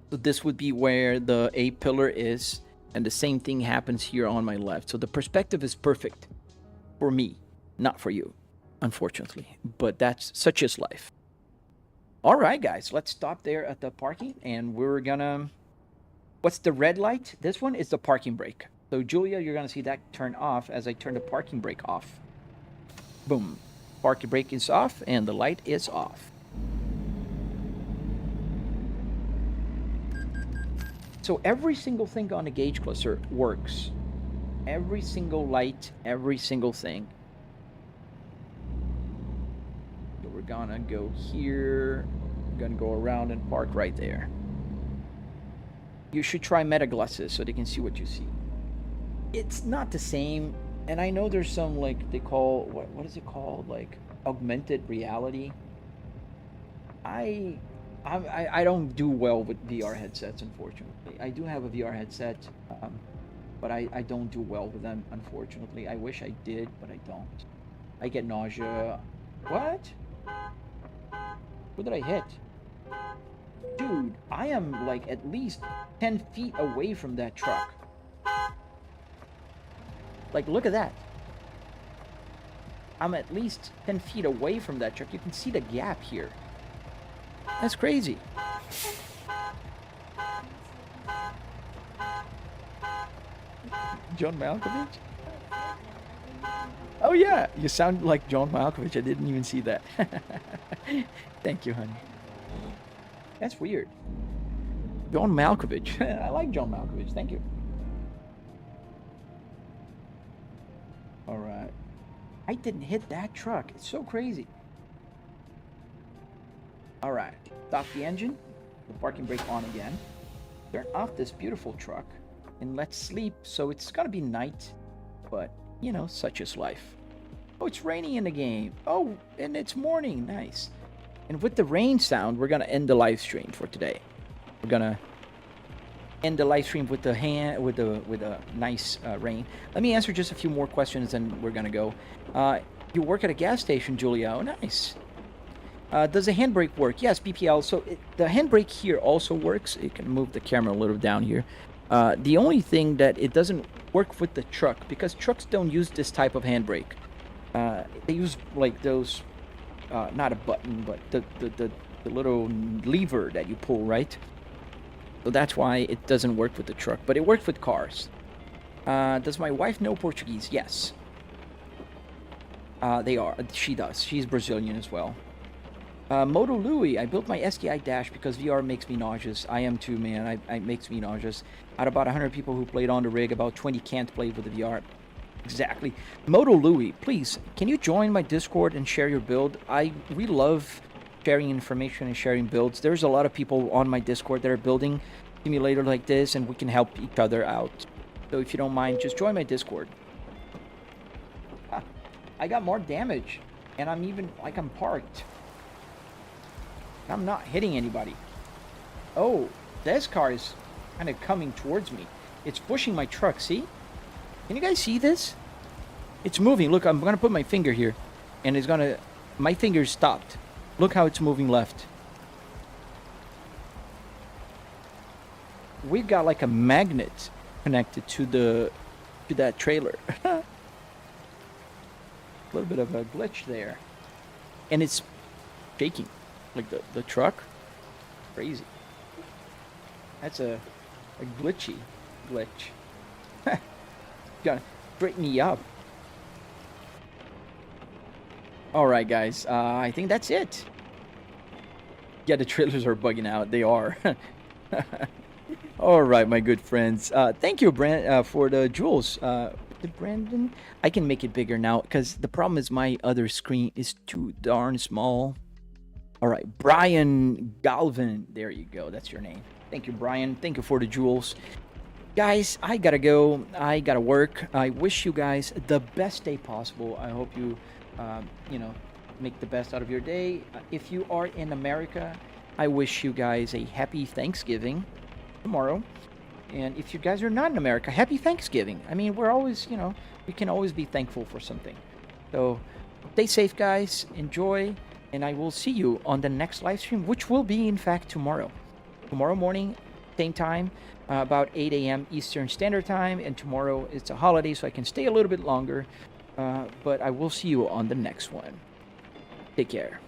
So this would be where the A pillar is, and the same thing happens here on my left. So the perspective is perfect for me, not for you, unfortunately. But that's such is life. All right, guys, let's stop there at the parking, and we're gonna... What's the red light? This one is the parking brake. So Julia, you're gonna see that turn off as I turn the parking brake off. Boom. Parking brake is off and the light is off. So every single thing on the gauge cluster works. Every single light, every single thing. So we're gonna go here. We're gonna go around and park right there. You should try meta glasses so they can see what you see. It's not the same, and I know there's some, like, they call, what is it called, like augmented reality. I don't do well with VR headsets, unfortunately. I do have a VR headset, but I don't do well with them, unfortunately. I wish I did, but I don't. I get nausea. What? What did I hit? Dude, I am like at least 10 feet away from that truck. Like, look at that. I'm at least 10 feet away from that truck. You can see the gap here. That's crazy. John Malkovich? Oh yeah, you sound like John Malkovich. I didn't even see that. Thank you, honey. That's weird. John Malkovich. I like John Malkovich. Thank you. All right. I didn't hit that truck. It's so crazy. All right. Stop the engine. The parking brake on again. Turn off this beautiful truck. And let's sleep. So it's gonna be night. But, you know, such is life. Oh, it's raining in the game. Oh, and it's morning. Nice. And with the rain sound, we're gonna end the live stream for today. We're gonna end the live stream with a nice rain. Let me answer just a few more questions, and we're gonna go. You work at a gas station, Julia. Oh, nice. Does the handbrake work? Yes, BPL. So the handbrake here also works. You can move the camera a little down here. The only thing that it doesn't work with the truck, because trucks don't use this type of handbrake. They use like those. Not a button, but the little lever that you pull, right? So that's why it doesn't work with the truck, but it works with cars. Does my wife know Portuguese? Yes. She does. She's Brazilian as well. Moto Louis, I built my SDI dash because VR makes me nauseous. I am too, man. It makes me nauseous. Out of about 100 people who played on the rig, about 20 can't play with the VR. Exactly. Moto Louis, please, can you join my Discord and share your build? We love sharing information and sharing builds. There's a lot of people on my Discord that are building simulator like this, and we can help each other out. So if you don't mind, just join my Discord. I got more damage, and I'm parked. I'm not hitting anybody. Oh, this car is kind of coming towards me. It's pushing my truck, see? Can you guys see this? It's moving. Look, I'm gonna put my finger here, and my finger stopped. Look how it's moving left. We've got like a magnet connected to that trailer. A little bit of a glitch there, and it's shaking, like the truck. Crazy. That's a glitch. Gotta straighten me up. All right, guys. I think that's it. Yeah, the trailers are bugging out. They are. All right, my good friends. Thank you, for the jewels. Brandon, I can make it bigger now because the problem is my other screen is too darn small. All right, Brian Galvin. There you go. That's your name. Thank you, Brian. Thank you for the jewels. Guys, I gotta go. I gotta work. I wish you guys the best day possible. I hope you, make the best out of your day. If you are in America, I wish you guys a happy Thanksgiving tomorrow. And if you guys are not in America, happy Thanksgiving. I mean, we're always, we can always be thankful for something. So stay safe, guys. Enjoy. And I will see you on the next live stream, which will be, in fact, tomorrow. Tomorrow morning, same time. About 8 a.m. Eastern Standard Time, and tomorrow it's a holiday, so I can stay a little bit longer, but I will see you on the next one. Take care.